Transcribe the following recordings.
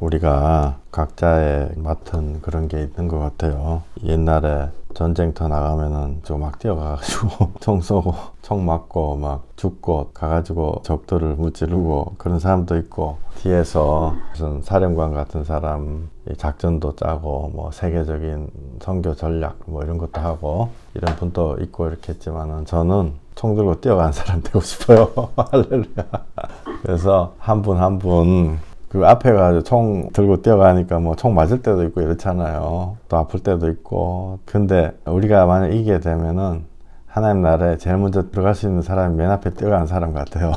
우리가 각자의 맡은 그런 게 있는 것 같아요. 옛날에 전쟁터 나가면은 막 뛰어가가지고 총 쏘고 총 맞고 막 죽고 가가지고 적들을 무찌르고 그런 사람도 있고, 뒤에서 무슨 사령관 같은 사람 작전도 짜고 뭐 세계적인 선교 전략 뭐 이런 것도 하고 이런 분도 있고 이렇게 했지만은, 저는 총 들고 뛰어가는 사람 되고 싶어요. 할렐루야. 그래서 한 분 한 분 그 앞에 가서 총 들고 뛰어가니까 뭐 총 맞을 때도 있고 이렇잖아요. 또 아플 때도 있고. 근데 우리가 만약 이기게 되면은 하나님 나라에 제일 먼저 들어갈 수 있는 사람이 맨 앞에 뛰어가는 사람 같아요.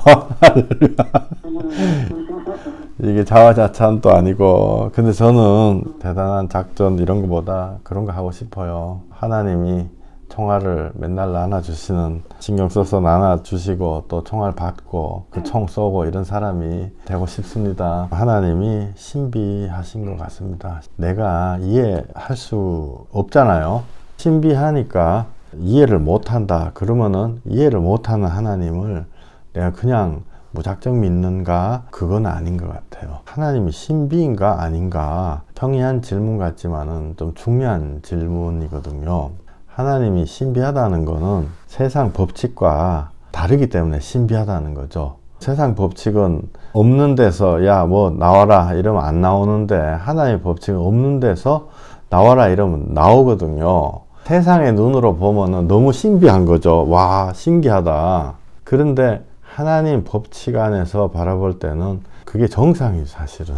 이게 자화자찬도 아니고. 근데 저는 대단한 작전 이런 거보다 그런 거 하고 싶어요. 하나님이 총알을 맨날 나눠주시는, 신경 써서 나눠주시고 또 총알 받고 그 총 쏘고 이런 사람이 되고 싶습니다. 하나님이 신비하신 것 같습니다. 내가 이해할 수 없잖아요. 신비하니까 이해를 못한다 그러면은, 이해를 못하는 하나님을 내가 그냥 무작정 믿는가? 그건 아닌 것 같아요. 하나님이 신비인가 아닌가, 평이한 질문 같지만은 좀 중요한 질문이거든요. 하나님이 신비하다는 거는 세상 법칙과 다르기 때문에 신비하다는 거죠. 세상 법칙은 없는 데서 야 뭐 나와라 이러면 안 나오는데, 하나님의 법칙은 없는 데서 나와라 이러면 나오거든요. 세상의 눈으로 보면은 너무 신비한 거죠. 와, 신기하다. 그런데 하나님 법칙 안에서 바라볼 때는 그게 정상이죠, 사실은.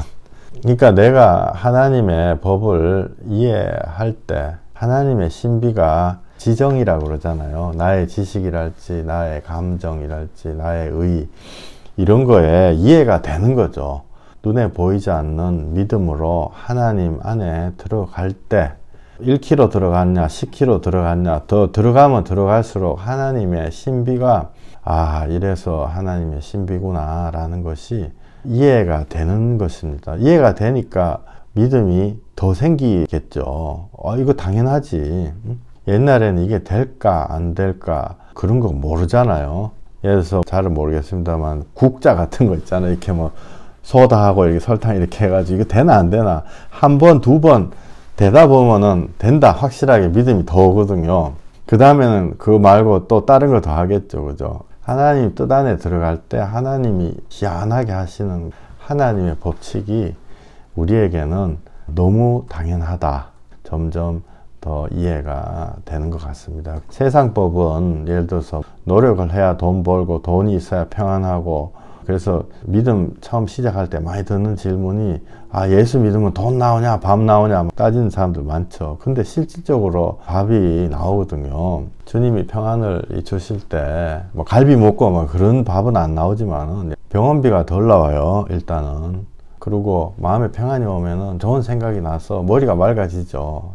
그러니까 내가 하나님의 법을 이해할 때 하나님의 신비가 지정이라고 그러잖아요. 나의 지식이랄지 나의 감정이랄지 나의 의, 이런 거에 이해가 되는 거죠. 눈에 보이지 않는 믿음으로 하나님 안에 들어갈 때 1km 들어갔냐 10km 들어갔냐, 더 들어가면 들어갈수록 하나님의 신비가, 아, 이래서 하나님의 신비구나 라는 것이 이해가 되는 것입니다. 이해가 되니까 믿음이 더 생기겠죠. 이거 당연하지. 옛날에는 이게 될까 안 될까 그런 거 모르잖아요. 예를 들어서 잘은 모르겠습니다만 국자 같은 거 있잖아요. 이렇게 뭐 소다하고 이렇게 설탕 이렇게 해가지고 이거 되나 안 되나 한 번 두 번 되다 보면은 된다 확실하게 믿음이 더 오거든요. 그 다음에는 그거 말고 또 다른 거 더 하겠죠. 그죠? 하나님 뜻 안에 들어갈 때 하나님이 희한하게 하시는 하나님의 법칙이 우리에게는 너무 당연하다. 점점 더 이해가 되는 것 같습니다. 세상 법은 예를 들어서 노력을 해야 돈 벌고 돈이 있어야 평안하고, 그래서 믿음 처음 시작할 때 많이 듣는 질문이, 아, 예수 믿으면 돈 나오냐 밥 나오냐 따지는 사람들 많죠. 근데 실질적으로 밥이 나오거든요. 주님이 평안을 주실 때 뭐 갈비 먹고 뭐 그런 밥은 안 나오지만은 병원비가 덜 나와요, 일단은. 그리고 마음에 평안이 오면은 좋은 생각이 나서 머리가 맑아지죠.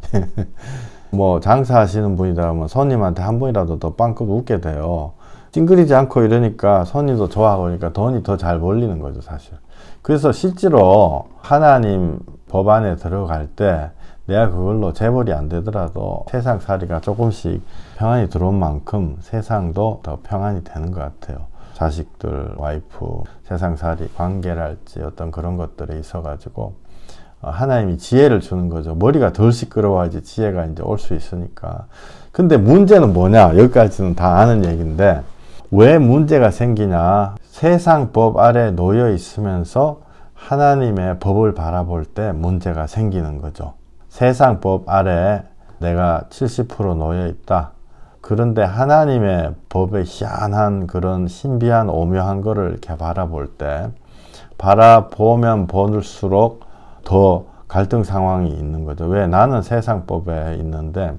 뭐 장사하시는 분이라면 손님한테 한 번이라도 더 빵긋 웃게 돼요. 찡그리지 않고 이러니까 손님도 좋아하고 그러니까 돈이 더 잘 벌리는 거죠, 사실. 그래서 실제로 하나님 법 안에 들어갈 때 내가 그걸로 재벌이 안 되더라도 세상살이가 조금씩 평안이 들어온 만큼 세상도 더 평안이 되는 것 같아요. 자식들, 와이프, 세상살이, 관계랄지 어떤 그런 것들에 있어가지고 하나님이 지혜를 주는 거죠. 머리가 덜 시끄러워야지 지혜가 이제 올 수 있으니까. 근데 문제는 뭐냐? 여기까지는 다 아는 얘기인데, 왜 문제가 생기냐? 세상 법 아래 놓여 있으면서 하나님의 법을 바라볼 때 문제가 생기는 거죠. 세상 법 아래 내가 70% 놓여 있다. 그런데 하나님의 법의 희한한 그런 신비한 오묘한 거를 이렇게 바라볼 때, 바라보면 볼수록 더 갈등 상황이 있는 거죠. 왜? 나는 세상 법에 있는데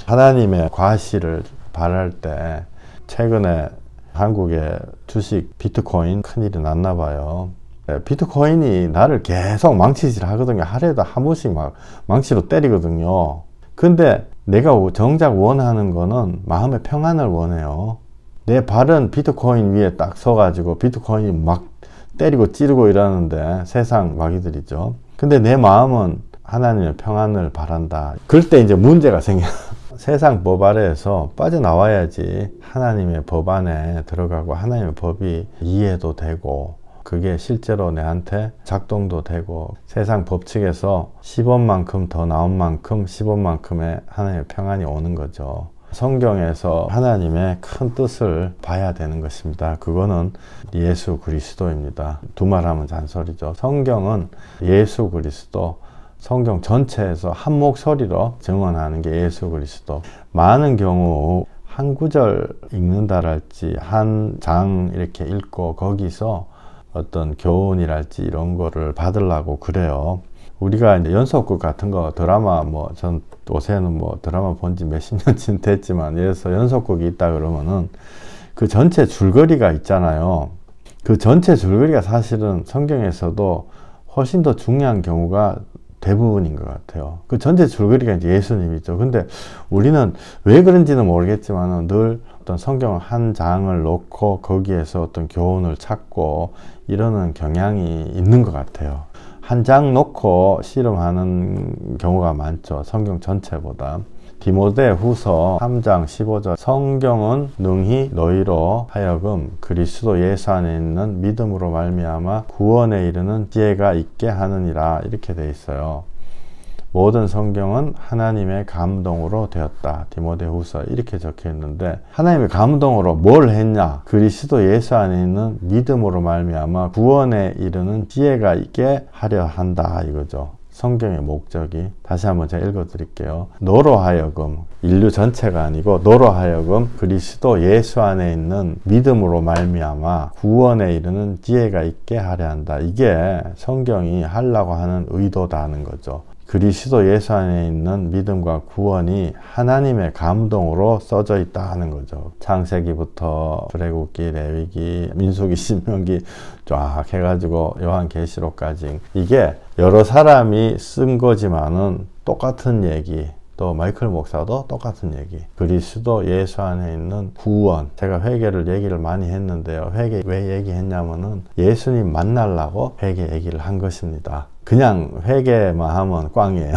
하나님의 과시를 바랄 때, 최근에 한국의 주식 비트코인 큰일이 났나 봐요. 비트코인이 나를 계속 망치질 하거든요. 하루에도 한 번씩 막 망치로 때리거든요. 근데 내가 정작 원하는 거는 마음의 평안을 원해요. 내 발은 비트코인 위에 딱 서가지고 비트코인이 막 때리고 찌르고 이러는데 세상 마귀들이죠. 근데 내 마음은 하나님의 평안을 바란다. 그럴 때 이제 문제가 생겨요. 세상 법 아래에서 빠져나와야지 하나님의 법 안에 들어가고 하나님의 법이 이해도 되고 그게 실제로 내한테 작동도 되고 세상 법칙에서 10원만큼 더 나온 만큼 10원만큼의 하나님의 평안이 오는 거죠. 성경에서 하나님의 큰 뜻을 봐야 되는 것입니다. 그거는 예수 그리스도입니다. 두말하면 잔소리죠. 성경은 예수 그리스도, 성경 전체에서 한 목소리로 증언하는 게 예수 그리스도. 많은 경우 한 구절 읽는다랄지 한 장 이렇게 읽고 거기서 어떤 교훈이랄지 이런 거를 받으려고 그래요. 우리가 이제 연속극 같은 거 드라마 전 요새는 드라마 본 지 몇십 년쯤 됐지만 예를 들어서 연속극이 있다 그러면은 그 전체 줄거리가 있잖아요. 그 전체 줄거리가 사실은 성경에서도 훨씬 더 중요한 경우가 대부분인 것 같아요. 그 전체 줄거리가 이제 예수님이죠. 근데 우리는 왜 그런지는 모르겠지만 늘 어떤 성경 한 장을 놓고 거기에서 어떤 교훈을 찾고 이러는 경향이 있는 것 같아요. 한 장 놓고 씨름하는 경우가 많죠. 성경 전체보다. 디모데 후서 3장 15절 성경은 능히 너희로 하여금 그리스도 예수 안에 있는 믿음으로 말미암아 구원에 이르는 지혜가 있게 하느니라 이렇게 돼 있어요. 모든 성경은 하나님의 감동으로 되었다. 디모데 후서 이렇게 적혀 있는데 하나님의 감동으로 뭘 했냐? 그리스도 예수 안에 있는 믿음으로 말미암아 구원에 이르는 지혜가 있게 하려 한다 이거죠. 성경의 목적이. 다시 한번 제가 읽어 드릴게요. 너로 하여금, 인류 전체가 아니고 너로 하여금 그리스도 예수 안에 있는 믿음으로 말미암아 구원에 이르는 지혜가 있게 하려 한다. 이게 성경이 하려고 하는 의도다는 거죠. 그리스도 예수 안에 있는 믿음과 구원이 하나님의 감동으로 써져 있다 하는 거죠. 창세기부터 출애굽기, 레위기, 민수기, 신명기 쫙 해가지고 요한계시록까지 이게 여러 사람이 쓴 거지만은 똑같은 얘기. 또 마이클 목사도 똑같은 얘기. 그리스도 예수 안에 있는 구원. 제가 회개를 얘기를 많이 했는데요. 회개 왜 얘기했냐면은 예수님 만나려고 회개 얘기를 한 것입니다. 그냥 회개만 하면 꽝이에요.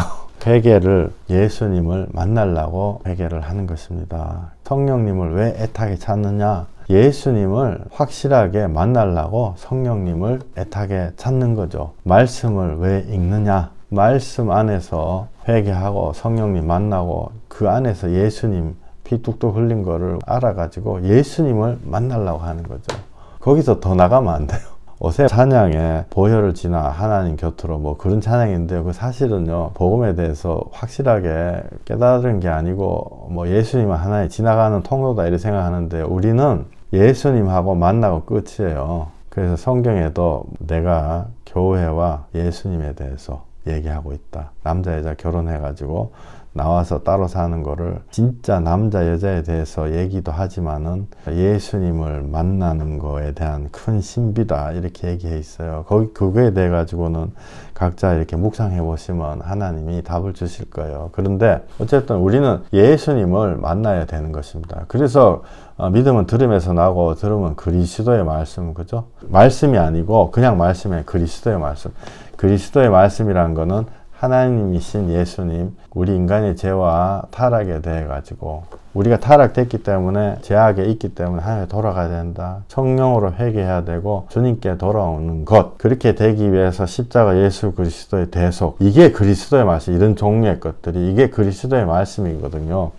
회개를 예수님을 만나려고 회개를 하는 것입니다. 성령님을 왜 애타게 찾느냐? 예수님을 확실하게 만나려고 성령님을 애타게 찾는 거죠. 말씀을 왜 읽느냐? 말씀 안에서 회개하고 성령님 만나고 그 안에서 예수님 피 뚝뚝 흘린 거를 알아가지고 예수님을 만나려고 하는 거죠. 거기서 더 나가면 안 돼요. 어제 찬양에 보혈을 지나 하나님 곁으로 그런 찬양인데요. 그 사실은요, 복음에 대해서 확실하게 깨달은 게 아니고 예수님은 하나의 지나가는 통로다 이렇게 생각하는데 우리는 예수님하고 만나고 끝이에요. 그래서 성경에도 내가 교회와 예수님에 대해서 얘기하고 있다. 남자 여자 결혼해가지고 나와서 따로 사는 거를 진짜 남자 여자에 대해서 얘기도 하지만은 예수님을 만나는 거에 대한 큰 신비다 이렇게 얘기해 있어요. 그거에 대해 가지고는 각자 이렇게 묵상해 보시면 하나님이 답을 주실 거예요. 그런데 어쨌든 우리는 예수님을 만나야 되는 것입니다. 그래서 믿음은 들음에서 나고 들음은 그리스도의 말씀, 그죠? 말씀이 아니고 그냥 말씀에 그리스도의 말씀. 그리스도의 말씀이라는 거는 하나님이신 예수님, 우리 인간의 죄와 타락에 대해 가지고 우리가 타락됐기 때문에 죄악에 있기 때문에 하나님께 돌아가야 된다. 성령으로 회개해야 되고 주님께 돌아오는 것. 그렇게 되기 위해서 십자가 예수 그리스도의 대속. 이게 그리스도의 말씀. 이런 종류의 것들이 이게 그리스도의 말씀이거든요.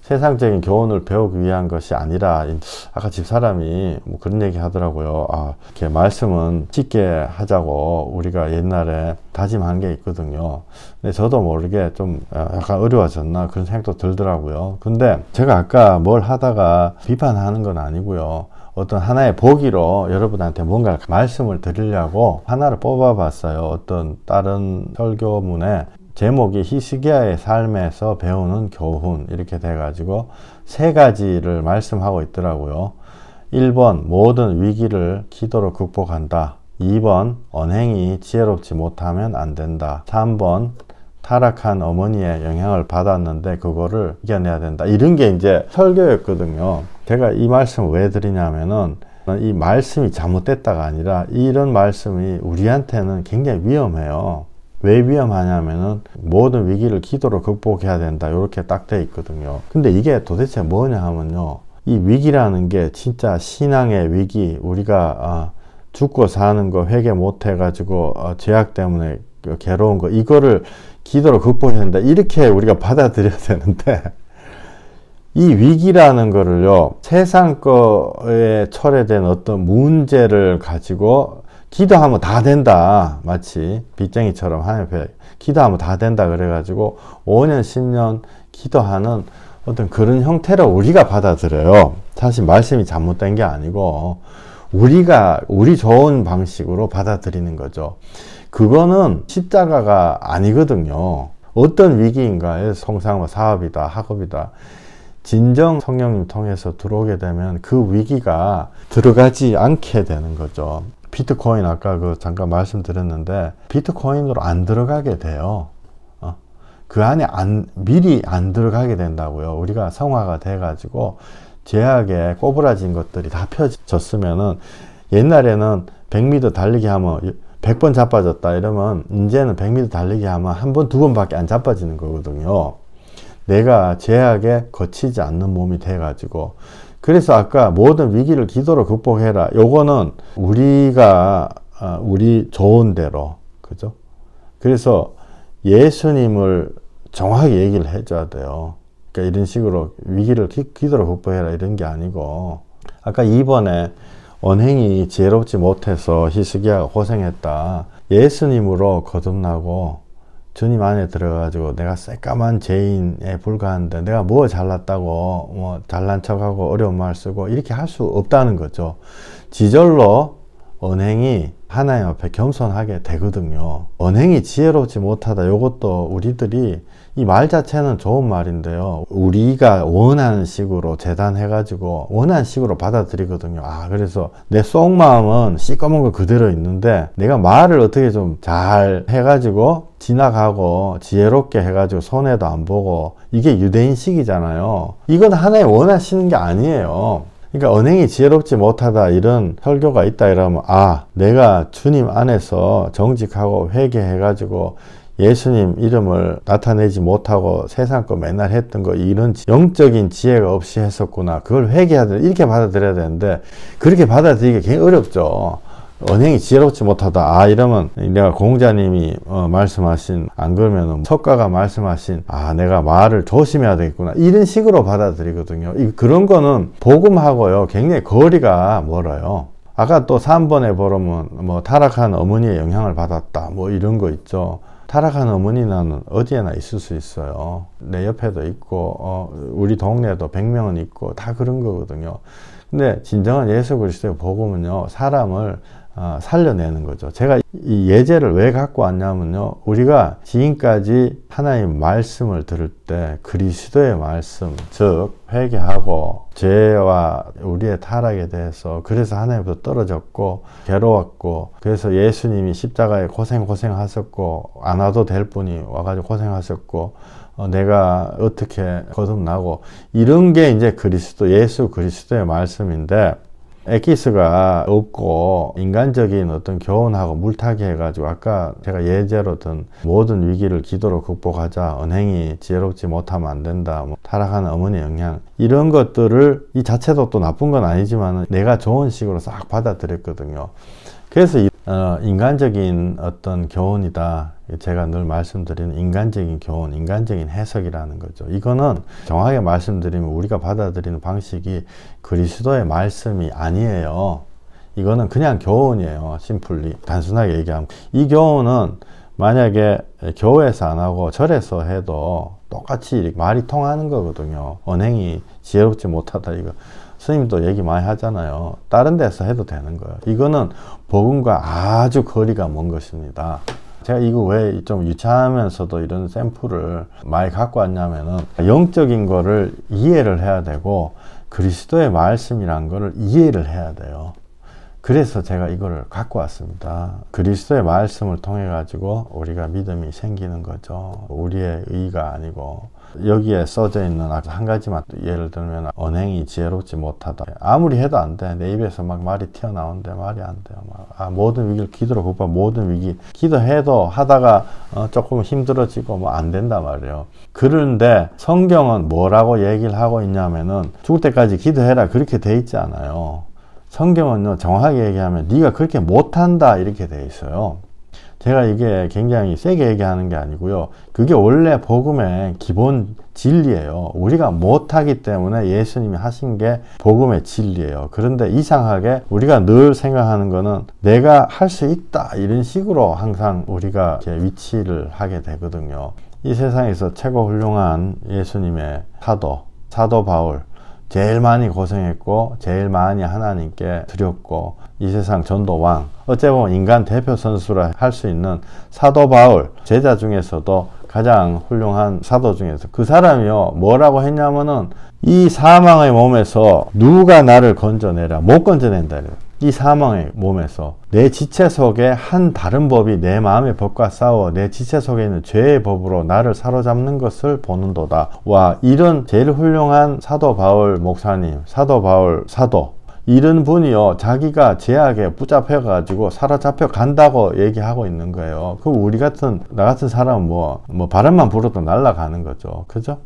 세상적인 교훈을 배우기 위한 것이 아니라 아까 집사람이 그런 얘기 하더라고요. 이렇게 말씀은 쉽게 하자고 우리가 옛날에 다짐한 게 있거든요. 근데 저도 모르게 좀 약간 어려워졌나 그런 생각도 들더라고요. 근데 제가 아까 뭘 하다가 비판하는 건 아니고요. 어떤 하나의 보기로 여러분한테 뭔가 말씀을 드리려고 하나를 뽑아봤어요. 어떤 다른 설교문에 제목이 히스기야의 삶에서 배우는 교훈 이렇게 돼가지고 세 가지를 말씀하고 있더라고요. 1번 모든 위기를 기도로 극복한다. 2번 언행이 지혜롭지 못하면 안 된다. 3번 타락한 어머니의 영향을 받았는데 그거를 이겨내야 된다. 이런 게 이제 설교였거든요. 제가 이 말씀을 왜 드리냐면은 이 말씀이 잘못됐다가 아니라 이런 말씀이 우리한테는 굉장히 위험해요. 왜 위험하냐면은 모든 위기를 기도로 극복해야 된다 이렇게 딱 돼 있거든요. 근데 이게 도대체 뭐냐 하면요, 이 위기라는 게 진짜 신앙의 위기, 우리가 죽고 사는 거 회개 못 해가지고 죄악 때문에 괴로운 거 이거를 기도로 극복해야 된다. 이렇게 우리가 받아들여야 되는데 이 위기라는 거를요, 세상 거에 철회된 어떤 문제를 가지고 기도하면 다 된다. 마치 빚쟁이처럼 하나님 앞에 기도하면 다 된다. 그래가지고 5년, 10년 기도하는 어떤 그런 형태로 우리가 받아들여요. 사실 말씀이 잘못된 게 아니고 우리 좋은 방식으로 받아들이는 거죠. 그거는 십자가가 아니거든요. 어떤 위기인가에 성상, 사업이다, 학업이다. 진정 성령님 통해서 들어오게 되면 그 위기가 들어가지 않게 되는 거죠. 비트코인 아까 잠깐 말씀드렸는데 비트코인으로 안 들어가게 돼요. 그 안에 미리 안 들어가게 된다고요. 우리가 성화가 돼가지고 죄악에 꼬부라진 것들이 다 펴졌으면은 옛날에는 100m 달리기 하면 100번 자빠졌다 이러면 이제는 100m 달리기 하면 한 번, 두 번밖에 안 자빠지는 거거든요. 내가 죄악에 거치지 않는 몸이 돼가지고. 그래서 아까 모든 위기를 기도로 극복해라. 요거는 우리가 우리 좋은 대로, 그죠? 그래서 예수님을 정확히 얘기를 해줘야 돼요. 그러니까 이런 식으로 위기를 기도로 극복해라 이런 게 아니고, 아까 2번에 언행이 지혜롭지 못해서 히스기야가 고생했다. 예수님으로 거듭나고 주님 안에 들어가지고 내가 새까만 죄인에 불과한데 내가 뭐 잘났다고 뭐 잘난 척하고 어려운 말 쓰고 이렇게 할 수 없다는 거죠. 지절로 언행이 하나님 앞에 겸손하게 되거든요. 언행이 지혜롭지 못하다. 이것도 우리들이 이 말 자체는 좋은 말인데요. 우리가 원하는 식으로 재단해가지고 원하는 식으로 받아들이거든요. 그래서 내 속마음은 시꺼먼 거 그대로 있는데 내가 말을 어떻게 좀 잘 해가지고 지나가고 지혜롭게 해가지고 손해도 안 보고 이게 유대인식이잖아요. 이건 하나님 원하시는 게 아니에요. 그러니까 언행이 지혜롭지 못하다 이런 설교가 있다 이러면 내가 주님 안에서 정직하고 회개해가지고 예수님 이름을 나타내지 못하고 세상 거 맨날 했던 거 이런 영적인 지혜가 없이 했었구나. 그걸 회개하자 이렇게 받아들여야 되는데 그렇게 받아들이기가 굉장히 어렵죠. 언행이 지혜롭지 못하다. 이러면 내가 공자님이 말씀하신, 안 그러면 석가가 말씀하신 내가 말을 조심해야 되겠구나 이런 식으로 받아들이거든요. 그런 거는 복음하고요 굉장히 거리가 멀어요. 아까 또 3번에 보면 뭐 타락한 어머니의 영향을 받았다 뭐 이런 거 있죠. 타락한 어머니는 어디에나 있을 수 있어요. 내 옆에도 있고 우리 동네에도 100명은 있고 다 그런 거거든요. 근데 진정한 예수 그리스도의 복음은요 사람을 살려내는 거죠. 제가 이 예제를 왜 갖고 왔냐면요, 우리가 지금까지 하나님 말씀을 들을 때 그리스도의 말씀, 즉 회개하고 죄와 우리의 타락에 대해서 그래서 하나님부터 떨어졌고 괴로웠고 그래서 예수님이 십자가에 고생하셨고 안 와도 될 분이 와가지고 고생하셨고 내가 어떻게 거듭나고 이런 게 이제 예수 그리스도의 말씀인데, 엑기스가 없고 인간적인 어떤 교훈하고 물타기 해가지고 아까 제가 예제로 든 모든 위기를 기도로 극복하자, 언행이 지혜롭지 못하면 안 된다, 뭐 타락하는 어머니 영향 이런 것들을 이 자체도 또 나쁜 건 아니지만 내가 좋은 식으로 싹 받아들였거든요. 그래서 인간적인 어떤 교훈이다. 제가 늘 말씀드리는 인간적인 교훈, 인간적인 해석이라는 거죠. 이거는 정확하게 말씀드리면 우리가 받아들이는 방식이 그리스도의 말씀이 아니에요. 이거는 그냥 교훈이에요. 심플리. 단순하게 얘기하면. 이 교훈은 만약에 교회에서 안 하고 절에서 해도 똑같이 이렇게 말이 통하는 거거든요. 언행이 지혜롭지 못하다 이거. 스님도 얘기 많이 하잖아요. 다른 데서 해도 되는 거예요. 이거는 복음과 아주 거리가 먼 것입니다. 제가 이거 왜 좀 유치하면서도 이런 샘플을 많이 갖고 왔냐면은 영적인 거를 이해를 해야 되고 그리스도의 말씀이란 거를 이해를 해야 돼요. 그래서 제가 이거를 갖고 왔습니다. 그리스도의 말씀을 통해 가지고 우리가 믿음이 생기는 거죠. 우리의 의가 아니고. 여기에 써져 있는 한 가지만 예를 들면 언행이 지혜롭지 못하다. 아무리 해도 안 돼. 내 입에서 막 말이 튀어나오는데 말이 안 돼요. 모든 위기를 기도로 극복, 모든 위기 기도해도 하다가 조금 힘들어지고 뭐 안 된단 말이에요. 그런데 성경은 뭐라고 얘기를 하고 있냐면은 죽을 때까지 기도해라 그렇게 돼 있지 않아요. 성경은요, 정확하게 얘기하면 네가 그렇게 못한다 이렇게 돼 있어요. 제가 이게 굉장히 세게 얘기하는 게 아니고요. 그게 원래 복음의 기본 진리예요. 우리가 못하기 때문에 예수님이 하신 게 복음의 진리예요. 그런데 이상하게 우리가 늘 생각하는 거는 내가 할 수 있다 이런 식으로 항상 우리가 이렇게 위치를 하게 되거든요. 이 세상에서 최고 훌륭한 예수님의 사도 바울, 제일 많이 고생했고 제일 많이 하나님께 드렸고 이 세상 전도왕, 어째 보면 인간 대표 선수라 할 수 있는 사도 바울, 제자 중에서도 가장 훌륭한 사도 중에서 그 사람이요 뭐라고 했냐면은 이 사망의 몸에서 누가 나를 건져내라, 못 건져낸다 이래요. 이 사망의 몸에서 내 지체 속에 한 다른 법이 내 마음의 법과 싸워 내 지체 속에 있는 죄의 법으로 나를 사로잡는 것을 보는도다. 와, 이런 제일 훌륭한 사도 바울 목사님, 사도 바울 사도, 이런 분이요 자기가 죄악에 붙잡혀 가지고 사로잡혀 간다고 얘기하고 있는 거예요. 그 우리 같은 나 같은 사람은 뭐 바람만 불어도 날아가는 거죠. 그죠?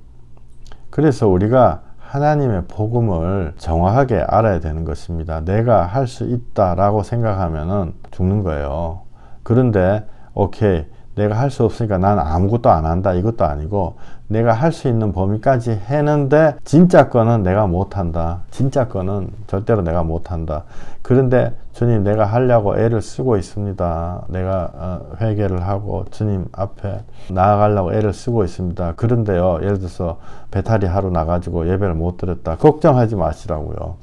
그래서 우리가 하나님의 복음을 정확하게 알아야 되는 것입니다. 내가 할 수 있다라고 생각하면은 죽는 거예요. 그런데 오케이, 내가 할 수 없으니까 난 아무것도 안 한다 이것도 아니고 내가 할 수 있는 범위까지 했는데 진짜 거는 내가 못한다. 진짜 거는 절대로 내가 못한다. 그런데 주님 내가 하려고 애를 쓰고 있습니다. 내가 회개를 하고 주님 앞에 나아가려고 애를 쓰고 있습니다. 그런데요, 예를 들어서 배탈이 하루 나가지고 예배를 못 드렸다. 걱정하지 마시라고요.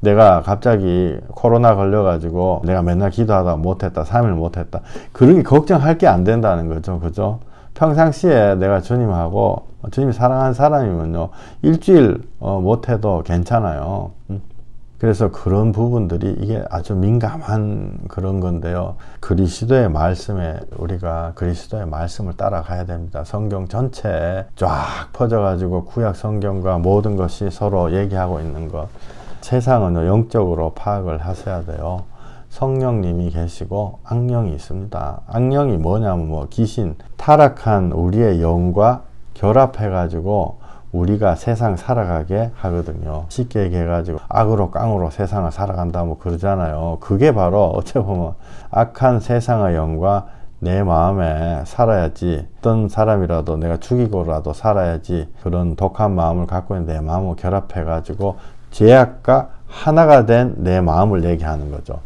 내가 갑자기 코로나 걸려가지고 내가 맨날 기도하다가 못했다, 3일 못했다. 그렇게 걱정할 게 안 된다는 거죠. 그죠? 평상시에 내가 주님하고, 주님이 사랑하는 사람이면요, 일주일 못해도 괜찮아요. 그래서 그런 부분들이 이게 아주 민감한 그런 건데요. 그리스도의 말씀에 우리가 그리스도의 말씀을 따라가야 됩니다. 성경 전체에 쫙 퍼져가지고 구약 성경과 모든 것이 서로 얘기하고 있는 것. 세상은 영적으로 파악을 하셔야 돼요. 성령님이 계시고 악령이 있습니다. 악령이 뭐냐면 뭐 귀신, 타락한 우리의 영과 결합해가지고 우리가 세상 살아가게 하거든요. 쉽게 얘기해가지고 악으로 깡으로 세상을 살아간다 뭐 그러잖아요. 그게 바로 어찌 보면 악한 세상의 영과 내 마음에 살아야지, 어떤 사람이라도 내가 죽이고라도 살아야지, 그런 독한 마음을 갖고 있는 내 마음을 결합해가지고 죄악과 하나가 된 내 마음을 얘기하는 거죠.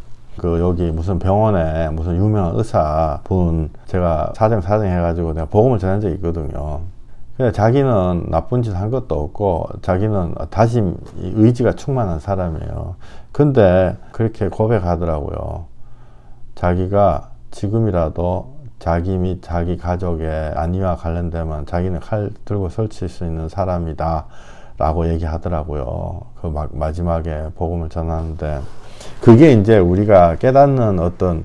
여기 무슨 병원에 무슨 유명한 의사분 제가 사정 해가지고 내가 복음을 전한 적이 있거든요. 그래서 자기는 나쁜 짓 한 것도 없고 자기는 다짐, 의지가 충만한 사람이에요. 근데 그렇게 고백하더라고요. 자기가 지금이라도 자기 및 자기 가족의 안위와 관련되면 자기는 칼 들고 설칠 수 있는 사람이다 라고 얘기하더라고요. 그 마지막에 복음을 전하는데, 그게 이제 우리가 깨닫는 어떤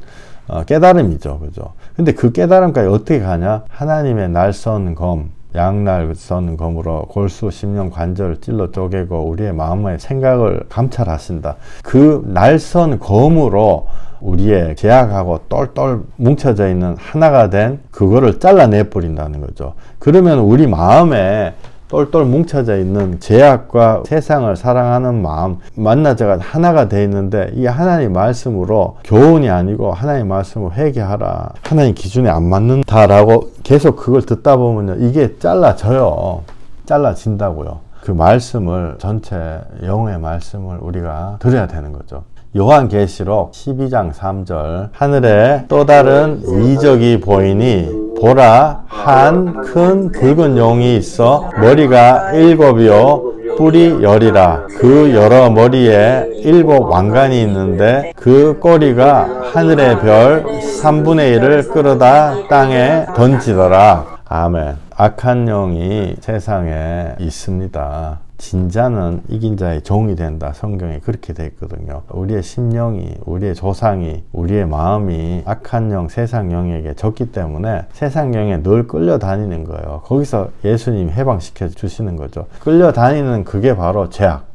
깨달음이죠. 그죠? 근데 그 깨달음까지 어떻게 가냐? 하나님의 날선 검, 양날 선 검으로 골수, 심령, 관절을 찔러 쪼개고 우리의 마음의 생각을 감찰하신다. 그 날선 검으로 우리의 죄악하고 똘똘 뭉쳐져 있는 하나가 된 그거를 잘라내 버린다는 거죠. 그러면 우리 마음에 똘똘 뭉쳐져 있는 죄악과 세상을 사랑하는 마음 만나자가 하나가 돼 있는데, 이 하나님 말씀으로 교훈이 아니고 하나님 말씀으로 회개하라, 하나님 기준에 안 맞는다라고 계속 그걸 듣다 보면요, 이게 잘라져요. 잘라진다고요. 그 말씀을, 전체 영의 말씀을 우리가 들어야 되는 거죠. 요한계시록 12장 3절, 하늘에 또 다른 이적이 보이니 보라, 한 큰 붉은 용이 있어 머리가 7이요 뿔이 10이라. 그 여러 머리에 7 왕관이 있는데 그 꼬리가 하늘의 별 3분의 1을 끌어다 땅에 던지더라. 아멘. 악한 영이 세상에 있습니다. 진자는 이긴 자의 종이 된다. 성경에 그렇게 되어 있거든요. 우리의 심령이, 우리의 조상이, 우리의 마음이 악한 영, 세상 영에게 졌기 때문에 세상 영에 늘 끌려다니는 거예요. 거기서 예수님이 해방시켜 주시는 거죠. 끌려다니는 그게 바로 죄악.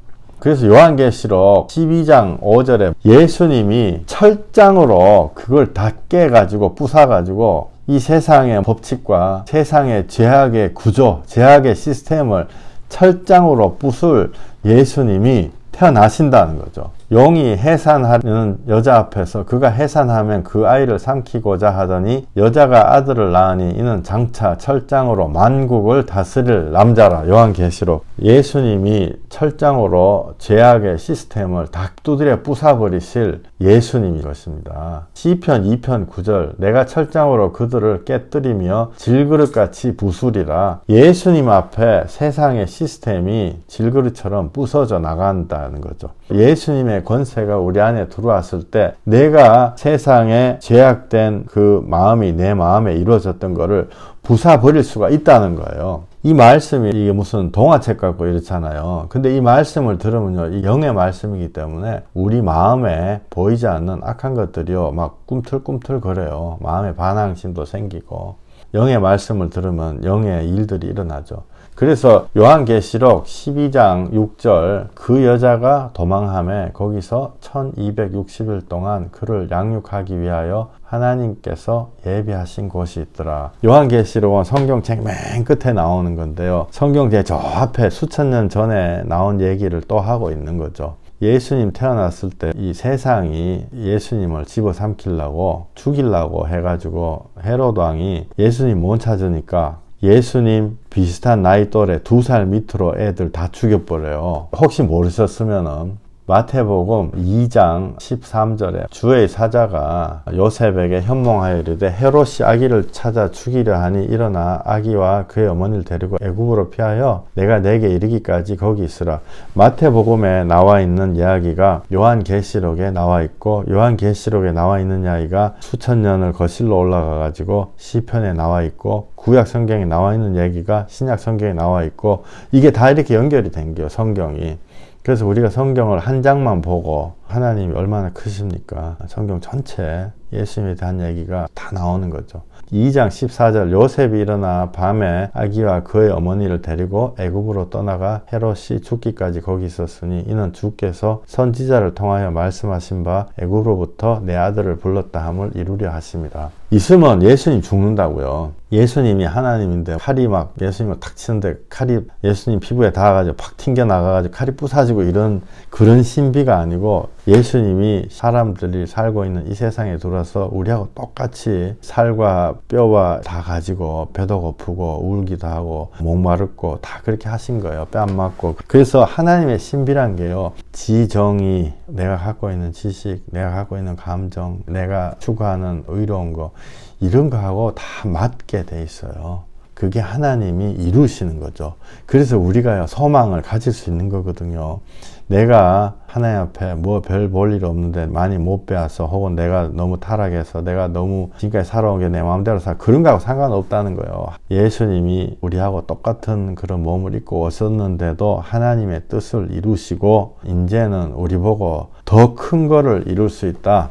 그래서 요한계시록 12장 5절에 예수님이 철장으로 그걸 다 깨가지고 부숴가지고 이 세상의 법칙과 세상의 죄악의 구조, 죄악의 시스템을 철장으로 부술 예수님이 태어나신다는 거죠. 용이 해산하는 여자 앞에서 그가 해산하면 그 아이를 삼키고자 하더니 여자가 아들을 낳으니 이는 장차 철장으로 만국을 다스릴 남자라. 요한계시록. 예수님이 철장으로 죄악의 시스템을 다 두드려 부숴버리실 예수님인 것입니다. 시편 2편 9절 내가 철장으로 그들을 깨뜨리며 질그릇같이 부수리라. 예수님 앞에 세상의 시스템이 질그릇처럼 부서져 나간다는 거죠. 예수님의 권세가 우리 안에 들어왔을 때 내가 세상에 죄악된 그 마음이 내 마음에 이루어졌던 거를 부숴버릴 수가 있다는 거예요. 이 말씀이 이게 무슨 동화책 같고 이렇잖아요. 근데 이 말씀을 들으면요, 이 영의 말씀이기 때문에 우리 마음에 보이지 않는 악한 것들이요 막 꿈틀꿈틀 거려요. 마음에 반항심도 생기고 영의 말씀을 들으면 영의 일들이 일어나죠. 그래서 요한계시록 12장 6절 그 여자가 도망하며 거기서 1260일 동안 그를 양육하기 위하여 하나님께서 예비하신 곳이 있더라. 요한계시록은 성경책 맨 끝에 나오는 건데요. 성경책 저 앞에 수천 년 전에 나온 얘기를 또 하고 있는 거죠. 예수님 태어났을 때 이 세상이 예수님을 집어삼키려고 죽이려고 해가지고 헤롯 왕이 예수님 못 찾으니까 예수님 비슷한 나이 또래 2살 밑으로 애들 다 죽여버려요. 혹시 모르셨으면은 마태복음 2장 13절에 주의 사자가 요셉에게 현몽하여 이르되 헤롯이 아기를 찾아 죽이려 하니 일어나 아기와 그의 어머니를 데리고 애굽으로 피하여 내가 내게 이르기까지 거기 있으라. 마태복음에 나와 있는 이야기가 요한계시록에 나와 있고 요한계시록에 나와 있는 이야기가 수천 년을 거슬러 올라가 가지고 시편에 나와 있고 구약 성경에 나와 있는 얘기가 신약 성경에 나와 있고 이게 다 이렇게 연결이 된 거예요. 성경이. 그래서 우리가 성경을 한 장만 보고 하나님이 얼마나 크십니까? 성경 전체 예수님에 대한 얘기가 다 나오는 거죠. 2장 14절 요셉이 일어나 밤에 아기와 그의 어머니를 데리고 애굽으로 떠나가 헤롯이 죽기까지 거기 있었으니 이는 주께서 선지자를 통하여 말씀하신 바 애굽으로부터 내 아들을 불렀다 함을 이루려 하심이라. 있으면 예수님 죽는다고요. 예수님이 하나님인데 칼이 막 예수님을 탁 치는데 칼이 예수님 피부에 닿아가지고 팍 튕겨 나가가지고 칼이 부사지고 이런 그런 신비가 아니고 예수님이 사람들이 살고 있는 이 세상에 들어와서 우리하고 똑같이 살과 뼈와 다 가지고 배도 고프고 울기도 하고 목마르고 다 그렇게 하신 거예요. 뼈 안 맞고. 그래서 하나님의 신비란 게요. 지정의, 내가 갖고 있는 지식, 내가 갖고 있는 감정, 내가 추구하는 의로운 거 이런 거하고 다 맞게 돼 있어요. 그게 하나님이 이루시는 거죠. 그래서 우리가 소망을 가질 수 있는 거거든요. 내가 하나님 앞에 뭐 별 볼 일 없는데 많이 못 배워서 혹은 내가 너무 타락해서 내가 너무 지금까지 살아온 게 내 마음대로 그런 거하고 상관없다는 거예요. 예수님이 우리하고 똑같은 그런 몸을 입고 오셨는데도 하나님의 뜻을 이루시고 이제는 우리 보고 더 큰 거를 이룰 수 있다.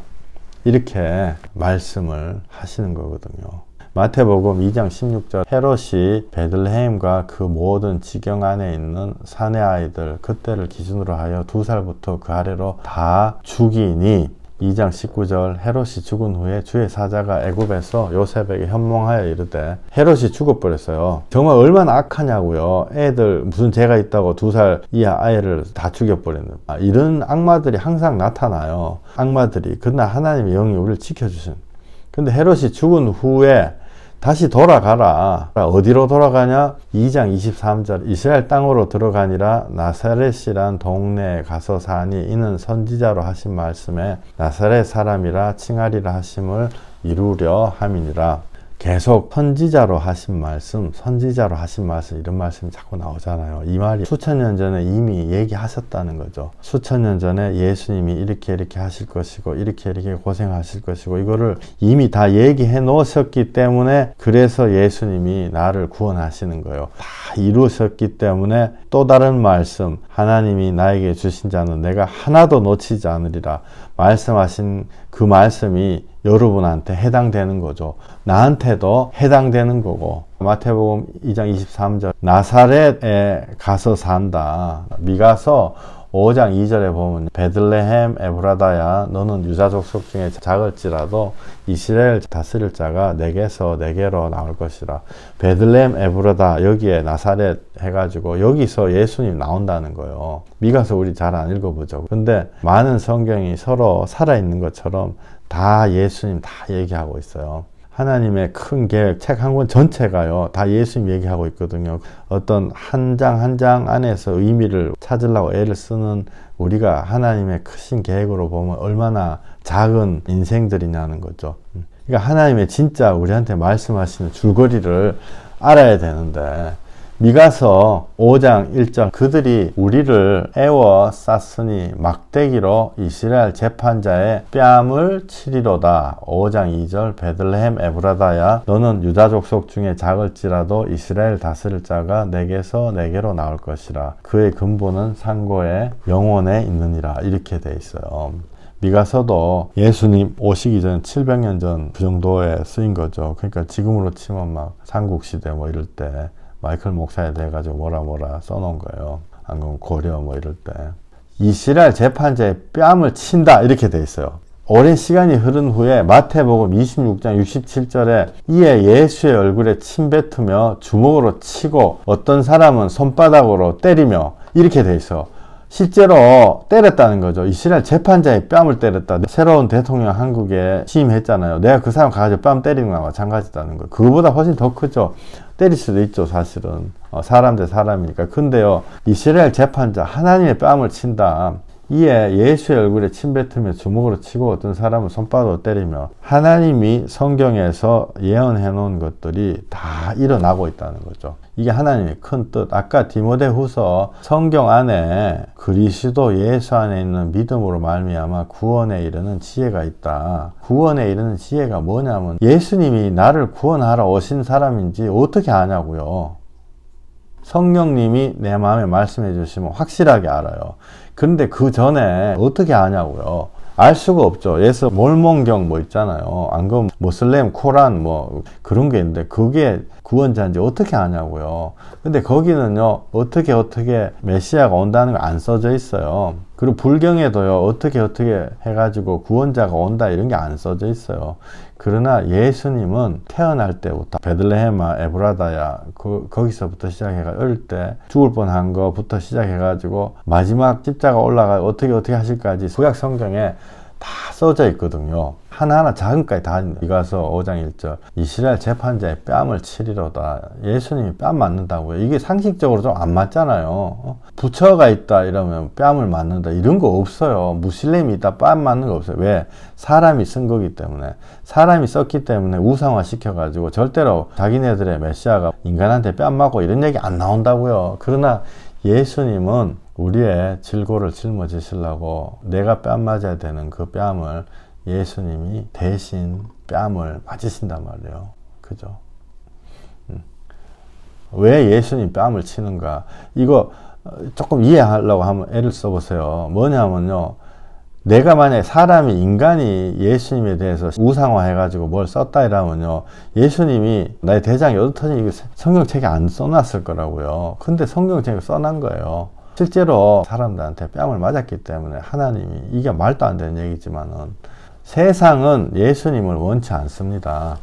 이렇게 말씀을 하시는 거거든요. 마태복음 2장 16절 헤롯이 베들레헴과 그 모든 지경 안에 있는 사내 아이들 그때를 기준으로 하여 2살부터 그 아래로 다 죽이니 2장 19절 헤롯이 죽은 후에 주의 사자가 애굽에서 요셉에게 현몽하여 이르되 헤롯이 죽어버렸어요. 정말 얼마나 악하냐고요. 애들 무슨 죄가 있다고 2살 이하 아이를 다 죽여버리는 이런 악마들이 항상 나타나요. 악마들이. 그러나 하나님의 영이 우리를 지켜주신. 근데 헤롯이 죽은 후에 다시 돌아가라. 어디로 돌아가냐? 2장 23절 이스라엘 땅으로 들어가니라 나사렛이란 동네에 가서 사니 이는 선지자로 하신 말씀에 나사렛 사람이라 칭하리라 하심을 이루려 함이니라. 계속 선지자로 하신 말씀, 선지자로 하신 말씀 이런 말씀이 자꾸 나오잖아요. 이 말이 수천 년 전에 이미 얘기하셨다는 거죠. 수천 년 전에 예수님이 이렇게 하실 것이고 이렇게 고생하실 것이고 이거를 이미 다 얘기해 놓으셨기 때문에 그래서 예수님이 나를 구원하시는 거예요. 다 이루셨기 때문에 또 다른 말씀 하나님이 나에게 주신 자는 내가 하나도 놓치지 않으리라. 말씀하신 그 말씀이 여러분한테 해당되는 거죠. 나한테도 해당되는 거고 마태복음 2장 23절 나사렛에 가서 산다. 미가서 5장 2절에 보면 베들레헴 에브라다야 너는 유다 족속 중에 작을지라도 이스라엘 다스릴 자가 내게서 내게로 나올 것이라. 베들레헴 에브라다 여기에 나사렛 해가지고 여기서 예수님 나온다는 거예요. 미가서 우리 잘 안 읽어보죠. 근데 많은 성경이 서로 살아있는 것처럼 다 예수님 다 얘기하고 있어요. 하나님의 큰 계획, 책 한 권 전체가요, 다 예수님 얘기하고 있거든요. 어떤 한 장 한 장 안에서 의미를 찾으려고 애를 쓰는 우리가 하나님의 크신 계획으로 보면 얼마나 작은 인생들이냐는 거죠. 그러니까 하나님의 진짜 우리한테 말씀하시는 줄거리를 알아야 되는데, 미가서 5장 1절 그들이 우리를 애워쌌으니 막대기로 이스라엘 재판자의 뺨을 치리로다. 5장 2절 베들레헴 에브라다야 너는 유다 족속 중에 작을지라도 이스라엘 다스릴 자가 내게서 내게로 나올 것이라. 그의 근본은 상고의 영혼에 있느니라. 이렇게 돼 있어요. 미가서도 예수님 오시기 전 700년 전 그 정도에 쓰인 거죠. 그러니까 지금으로 치면 막 삼국시대 뭐 이럴 때 마이클 목사에 대해가지고 뭐라 써놓은 거예요. 안 그러면 고려 뭐 이럴 때. 이스라엘 재판자의 뺨을 친다 이렇게 돼 있어요. 오랜 시간이 흐른 후에 마태복음 26장 67절에 이에 예수의 얼굴에 침 뱉으며 주먹으로 치고 어떤 사람은 손바닥으로 때리며 이렇게 돼 있어. 실제로 때렸다는 거죠. 이스라엘 재판자의 뺨을 때렸다. 새로운 대통령 한국에 취임했잖아요. 내가 그 사람 가가지고 뺨 때리는 거랑 마찬가지다는 거예요. 그거보다 훨씬 더 크죠. 때릴 수도 있죠, 사실은. 사람 대 사람이니까. 근데요, 이스라엘 재판자, 하나님의 뺨을 친다. 이에 예수의 얼굴에 침 뱉으며 주먹으로 치고 어떤 사람은 손바닥으로 때리며 하나님이 성경에서 예언해 놓은 것들이 다 일어나고 있다는 거죠. 이게 하나님의 큰 뜻. 아까 디모데후서 성경 안에 그리스도 예수 안에 있는 믿음으로 말미암아 구원에 이르는 지혜가 있다. 구원에 이르는 지혜가 뭐냐면 예수님이 나를 구원하러 오신 사람인지 어떻게 아냐고요. 성령님이 내 마음에 말씀해 주시면 확실하게 알아요. 그런데 그 전에 어떻게 아냐고요. 알 수가 없죠. 예수 몰몬경 뭐 있잖아요. 안 그러면 모슬렘 코란 뭐 그런 게 있는데 그게 구원자인지 어떻게 아냐고요. 근데 거기는요 어떻게 메시아가 온다는 거 안 써져 있어요. 그리고 불경에도요 어떻게 해가지고 구원자가 온다 이런 게 안 써져 있어요. 그러나 예수님은 태어날 때부터 베들레헴아 에브라다야 거기서부터 시작해가 어릴 때 죽을 뻔한 거부터 시작해가지고 마지막 십자가 올라가 어떻게 하실까지 구약 성경에 다 써져 있거든요. 하나하나 작은 까지 다 미가서 5장 1절 이스라엘 재판자의 뺨을 치리로다. 예수님이 뺨 맞는다고요. 이게 상식적으로 좀 안 맞잖아요. 부처가 있다 이러면 뺨을 맞는다 이런 거 없어요. 무슬림이 있다 뺨 맞는 거 없어요. 왜? 사람이 쓴 거기 때문에. 사람이 썼기 때문에 우상화 시켜가지고 절대로 자기네들의 메시아가 인간한테 뺨 맞고 이런 얘기 안 나온다고요. 그러나 예수님은 우리의 질고를 짊어지시려고 내가 뺨 맞아야 되는 그 뺨을 예수님이 대신 뺨을 맞으신단 말이에요. 그죠? 왜 예수님 뺨을 치는가? 이거 조금 이해하려고 한번 애를 써보세요. 뭐냐면요. 내가 만약에 사람이 인간이 예수님에 대해서 우상화 해가지고 뭘 썼다 이러면요. 예수님이 나의 대장이 어떻더니 성경책에 안 써놨을 거라고요. 근데 성경책에 써난 거예요. 실제로 사람들한테 뺨을 맞았기 때문에 하나님이 이게 말도 안 되는 얘기지만은 세상은 예수님을 원치 않습니다.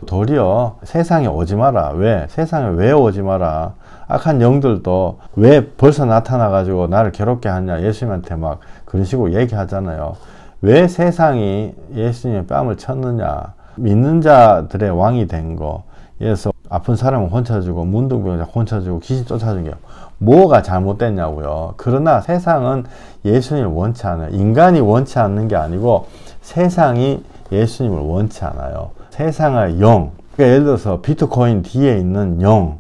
도리어 세상에 오지 마라. 왜? 세상에 왜 오지 마라? 악한 영들도 왜 벌써 나타나가지고 나를 괴롭게 하냐? 예수님한테 막 그런 식으로 얘기하잖아요. 왜 세상이 예수님의 뺨을 쳤느냐? 믿는 자들의 왕이 된 거. 그래서 아픈 사람을 혼쳐주고 문둥병자 혼쳐주고 귀신 쫓아준 게 뭐가 잘못됐냐고요. 그러나 세상은 예수님을 원치 않아요. 인간이 원치 않는 게 아니고 세상이 예수님을 원치 않아요. 세상의 영. 그러니까 예를 들어서 비트코인 뒤에 있는 영.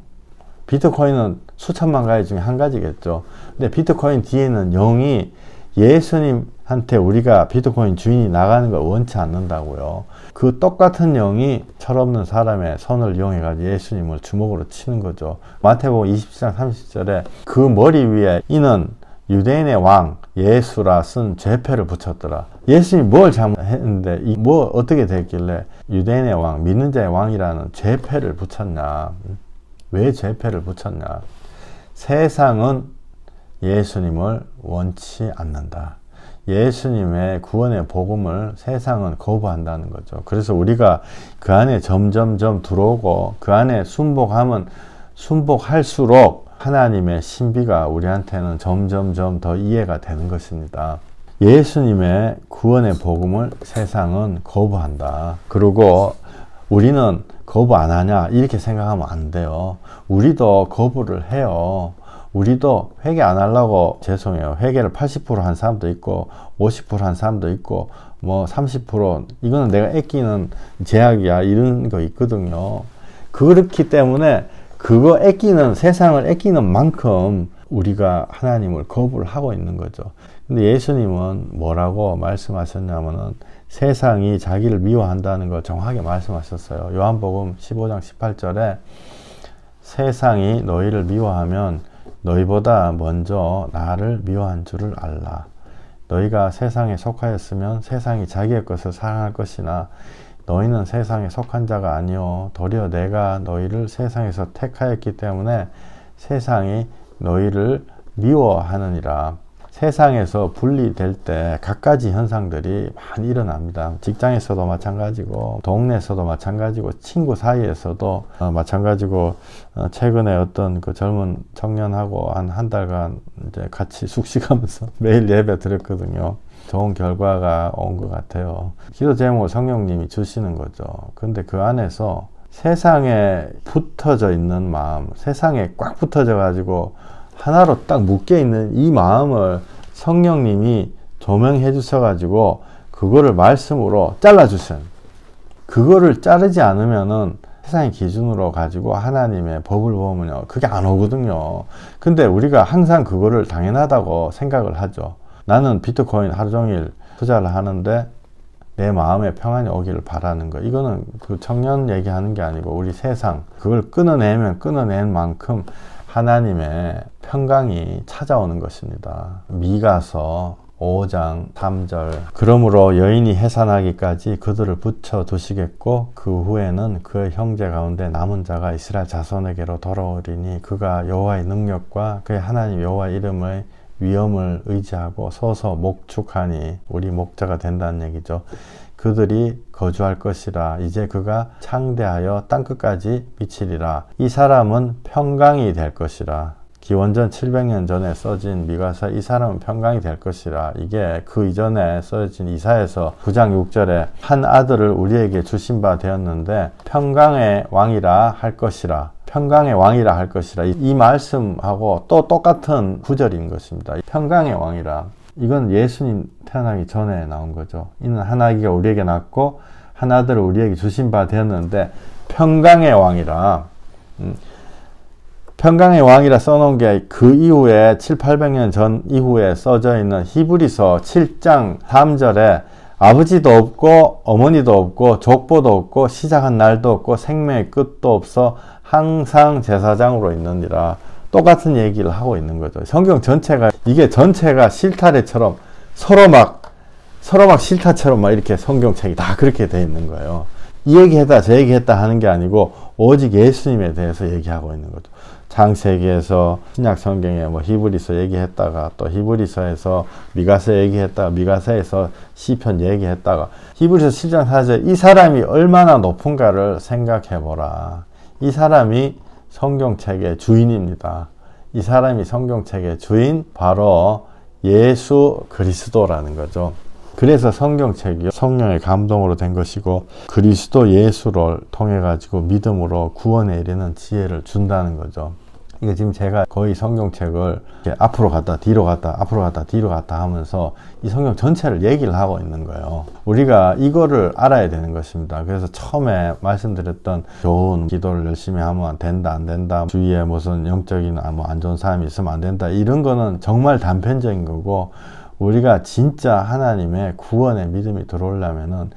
비트코인은 수천만 가지 중에 한 가지겠죠. 근데 비트코인 뒤에 있는 영이 예수님한테 우리가 비트코인 주인이 나가는 걸 원치 않는다고요. 그 똑같은 영이 철없는 사람의 손을 이용해가지고 예수님을 주먹으로 치는 거죠. 마태복음 20장 30절에 그 머리 위에 이는 유대인의 왕 예수라 쓴 죄패를 붙였더라. 예수님이 뭘 잘못했는데 뭐 어떻게 됐길래 유대인의 왕 믿는 자의 왕이라는 죄패를 붙였냐. 왜 죄패를 붙였냐. 세상은 예수님을 원치 않는다. 예수님의 구원의 복음을 세상은 거부한다는 거죠. 그래서 우리가 그 안에 점점점 들어오고 그 안에 순복하면 순복할수록 하나님의 신비가 우리한테는 점점점 더 이해가 되는 것입니다. 예수님의 구원의 복음을 세상은 거부한다. 그리고 우리는 거부 안 하냐 이렇게 생각하면 안 돼요. 우리도 거부를 해요. 우리도 회개 안 하려고 죄송해요. 회개를 80% 한 사람도 있고 50% 한 사람도 있고 뭐 30% 이거는 내가 아끼는 제약이야 이런 거 있거든요. 그렇기 때문에 그거 아끼는 세상을 아끼는 만큼 우리가 하나님을 거부를 하고 있는 거죠. 근데 예수님은 뭐라고 말씀하셨냐면은 세상이 자기를 미워한다는 걸 정확하게 말씀하셨어요. 요한복음 15장 18절에 세상이 너희를 미워하면 너희보다 먼저 나를 미워한 줄을 알라. 너희가 세상에 속하였으면 세상이 자기의 것을 사랑할 것이나 너희는 세상에 속한 자가 아니요 도리어 내가 너희를 세상에서 택하였기 때문에 세상이 너희를 미워하느니라. 세상에서 분리될 때 갖가지 현상들이 많이 일어납니다. 직장에서도 마찬가지고 동네에서도 마찬가지고 친구 사이에서도 마찬가지고 최근에 어떤 그 젊은 청년하고 한 달간 이제 같이 숙식하면서 매일 예배 드렸거든요. 좋은 결과가 온 것 같아요. 기도 제목을 성령님이 주시는 거죠. 근데 그 안에서 세상에 붙어져 있는 마음, 세상에 꽉 붙어져 가지고 하나로 딱 묶여 있는 이 마음을 성령님이 조명해 주셔가지고 그거를 말씀으로 잘라 주셔요. 그거를 자르지 않으면은 세상의 기준으로 가지고 하나님의 법을 보면요 그게 안 오거든요. 근데 우리가 항상 그거를 당연하다고 생각을 하죠. 나는 비트코인 하루 종일 투자를 하는데 내 마음에 평안이 오기를 바라는 거. 이거는 그 청년 얘기하는 게 아니고 우리 세상 그걸 끊어내면 끊어낸 만큼 하나님의 평강이 찾아오는 것입니다. 미가서 5장 3절 그러므로 여인이 해산하기까지 그들을 붙여 두시겠고 그 후에는 그의 형제 가운데 남은 자가 이스라엘 자손에게로 돌아오리니 그가 여호와의 능력과 그의 하나님 여호와의 이름의 위엄을 의지하고 서서 목축하니 우리 목자가 된다는 얘기죠. 그들이 거주할 것이라. 이제 그가 창대하여 땅끝까지 미치리라. 이 사람은 평강이 될 것이라. 기원전 700년 전에 써진 미가서 이 사람은 평강이 될 것이라. 이게 그 이전에 써진 이사야서 9장 6절에 한 아들을 우리에게 주신 바 되었는데 평강의 왕이라 할 것이라. 평강의 왕이라 할 것이라. 이 말씀하고 또 똑같은 구절인 것입니다. 평강의 왕이라. 이건 예수님 태어나기 전에 나온 거죠. 이는 한 아기가 우리에게 낳고 한 아들을 우리에게 주신 바 되었는데 평강의 왕이라. 평강의 왕이라 써놓은 게 그 이후에 700~800년 전 이후에 써져 있는 히브리서 7장 3절에 아버지도 없고 어머니도 없고 족보도 없고 시작한 날도 없고 생명의 끝도 없어 항상 제사장으로 있느니라. 똑같은 얘기를 하고 있는 거죠. 성경 전체가 이게 전체가 실타래처럼 서로 막 실타처럼 막 이렇게 성경책이 다 그렇게 돼 있는 거예요. 이 얘기했다 저 얘기했다 하는 게 아니고 오직 예수님에 대해서 얘기하고 있는 거죠. 창세기에서 신약 성경에 뭐 히브리서 얘기했다가 또 히브리서에서 미가서 얘기했다가 미가서에서 시편 얘기했다가 히브리서 7장 4절 이 사람이 얼마나 높은가를 생각해 보라. 이 사람이 성경책의 주인입니다. 이 사람이 성경책의 주인 바로 예수 그리스도라는 거죠. 그래서 성경책이 성령의 감동으로 된 것이고 그리스도 예수를 통해 가지고 믿음으로 구원에 이르는 지혜를 준다는 거죠. 이게 지금 제가 거의 성경책을 이렇게 앞으로 갔다 뒤로 갔다 앞으로 갔다 뒤로 갔다 하면서 이 성경 전체를 얘기를 하고 있는 거예요. 우리가 이거를 알아야 되는 것입니다. 그래서 처음에 말씀드렸던 좋은 기도를 열심히 하면 된다 안 된다 주위에 무슨 영적인 뭐 안 좋은 사람이 있으면 안 된다 이런 거는 정말 단편적인 거고 우리가 진짜 하나님의 구원의 믿음이 들어오려면은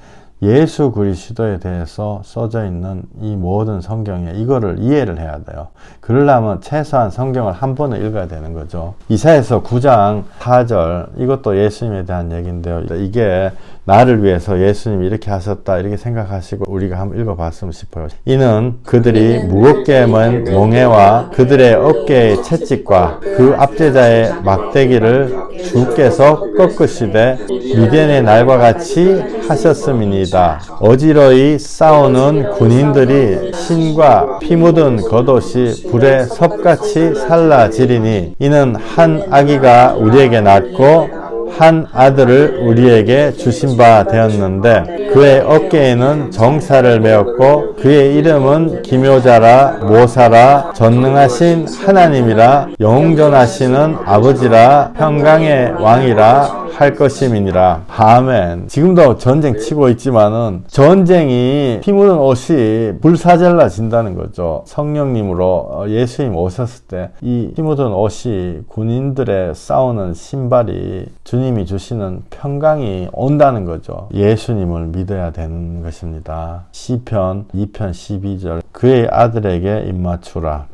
예수 그리스도에 대해서 써져 있는 이 모든 성경에 이거를 이해를 해야 돼요. 그러려면 최소한 성경을 한 번은 읽어야 되는 거죠. 이사야서 9장 4절, 이것도 예수님에 대한 얘기인데요. 이게 나를 위해서 예수님이 이렇게 하셨다 이렇게 생각하시고 우리가 한번 읽어봤으면 싶어요. 이는 그들이 무겁게 맨 몽에와 그들의 어깨의 채찍과 그 압제자의 막대기를 주께서 꺾으시되 미디안의 날과 같이 하셨음이니이다. 어지러이 싸우는 군인들이 신과 피 묻은 겉옷이 불에 섭같이 살라지리니 이는 한 아기가 우리에게 낳고 한 아들을 우리에게 주신 바 되었는데 그의 어깨에는 정사를 메었고 그의 이름은 기묘자라 모사라 전능하신 하나님이라 영존하시는 아버지라 평강의 왕이라 할 것임이니라. 아멘. 지금도 전쟁 치고 있지만은 전쟁이 피 묻은 옷이 불사절라 진다는 거죠. 성령님으로 예수님 오셨을 때 이 피 묻은 옷이 군인들의 싸우는 신발이 주님이 주시는 평강이 온다는 거죠. 예수님을 믿어야 되는 것입니다. 시편 2편 12절 그의 아들에게 입맞추라.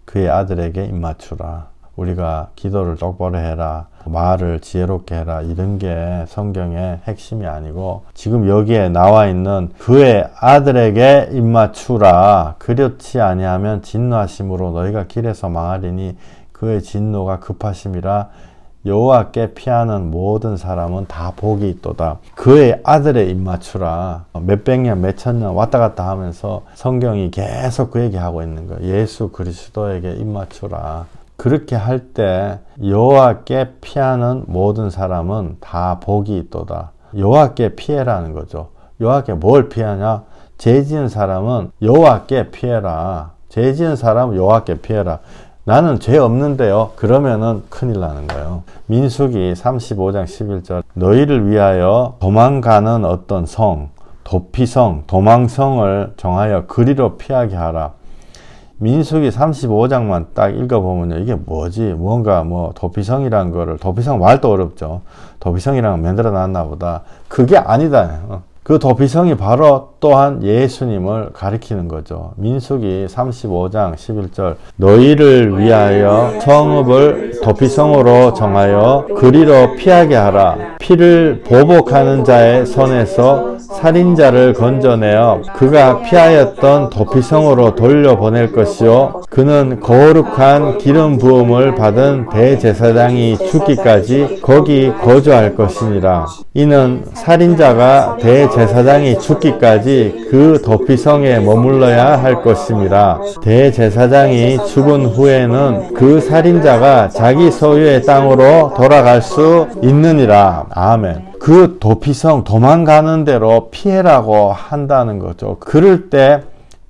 그의 아들에게 입맞추라. 우리가 기도를 똑바로 해라, 말을 지혜롭게 해라, 이런 게 성경의 핵심이 아니고 지금 여기에 나와 있는 그의 아들에게 입맞추라. 그렇지 아니하면 진노하심으로 너희가 길에서 망하리니 그의 진노가 급하심이라. 여호와께 피하는 모든 사람은 다 복이 있도다. 그의 아들의 입맞추라. 몇백 년, 몇천 년 왔다 갔다 하면서 성경이 계속 그 얘기하고 있는 거예요. 예수 그리스도에게 입맞추라. 그렇게 할 때 여호와께 피하는 모든 사람은 다 복이 있도다. 여호와께 피해라는 거죠. 여호와께 뭘 피하냐? 죄 지은 사람은 여호와께 피해라. 죄 지은 사람은 여호와께 피해라. 나는 죄 없는데요. 그러면은 큰일 나는 거예요. 민수기 35장 11절 너희를 위하여 도망가는 어떤 성, 도피성, 도망성을 정하여 그리로 피하게 하라. 민수기 35장만 딱 읽어보면요. 이게 뭐지? 뭔가 도피성이란 거를, 도피성 말도 어렵죠. 도피성이란 거 만들어 놨나 보다. 그게 아니다. 그 도피성이 바로 또한 예수님을 가리키는 거죠. 민수기 35장 11절 너희를 위하여 성읍을 도피성으로 정하여 그리로 피하게 하라. 피를 보복하는 자의 손에서 살인자를 건져내어 그가 피하였던 도피성으로 돌려보낼 것이요 그는 거룩한 기름 부음을 받은 대제사장이 죽기까지 거기 거주할 것이니라. 이는 살인자가 대제사장이 죽기까지 그 도피성에 머물러야 할 것입니다. 대제사장이 죽은 후에는 그 살인자가 자기 소유의 땅으로 돌아갈 수 있느니라. 아멘. 그 도피성, 도망가는 대로 피해라고 한다는 거죠. 그럴 때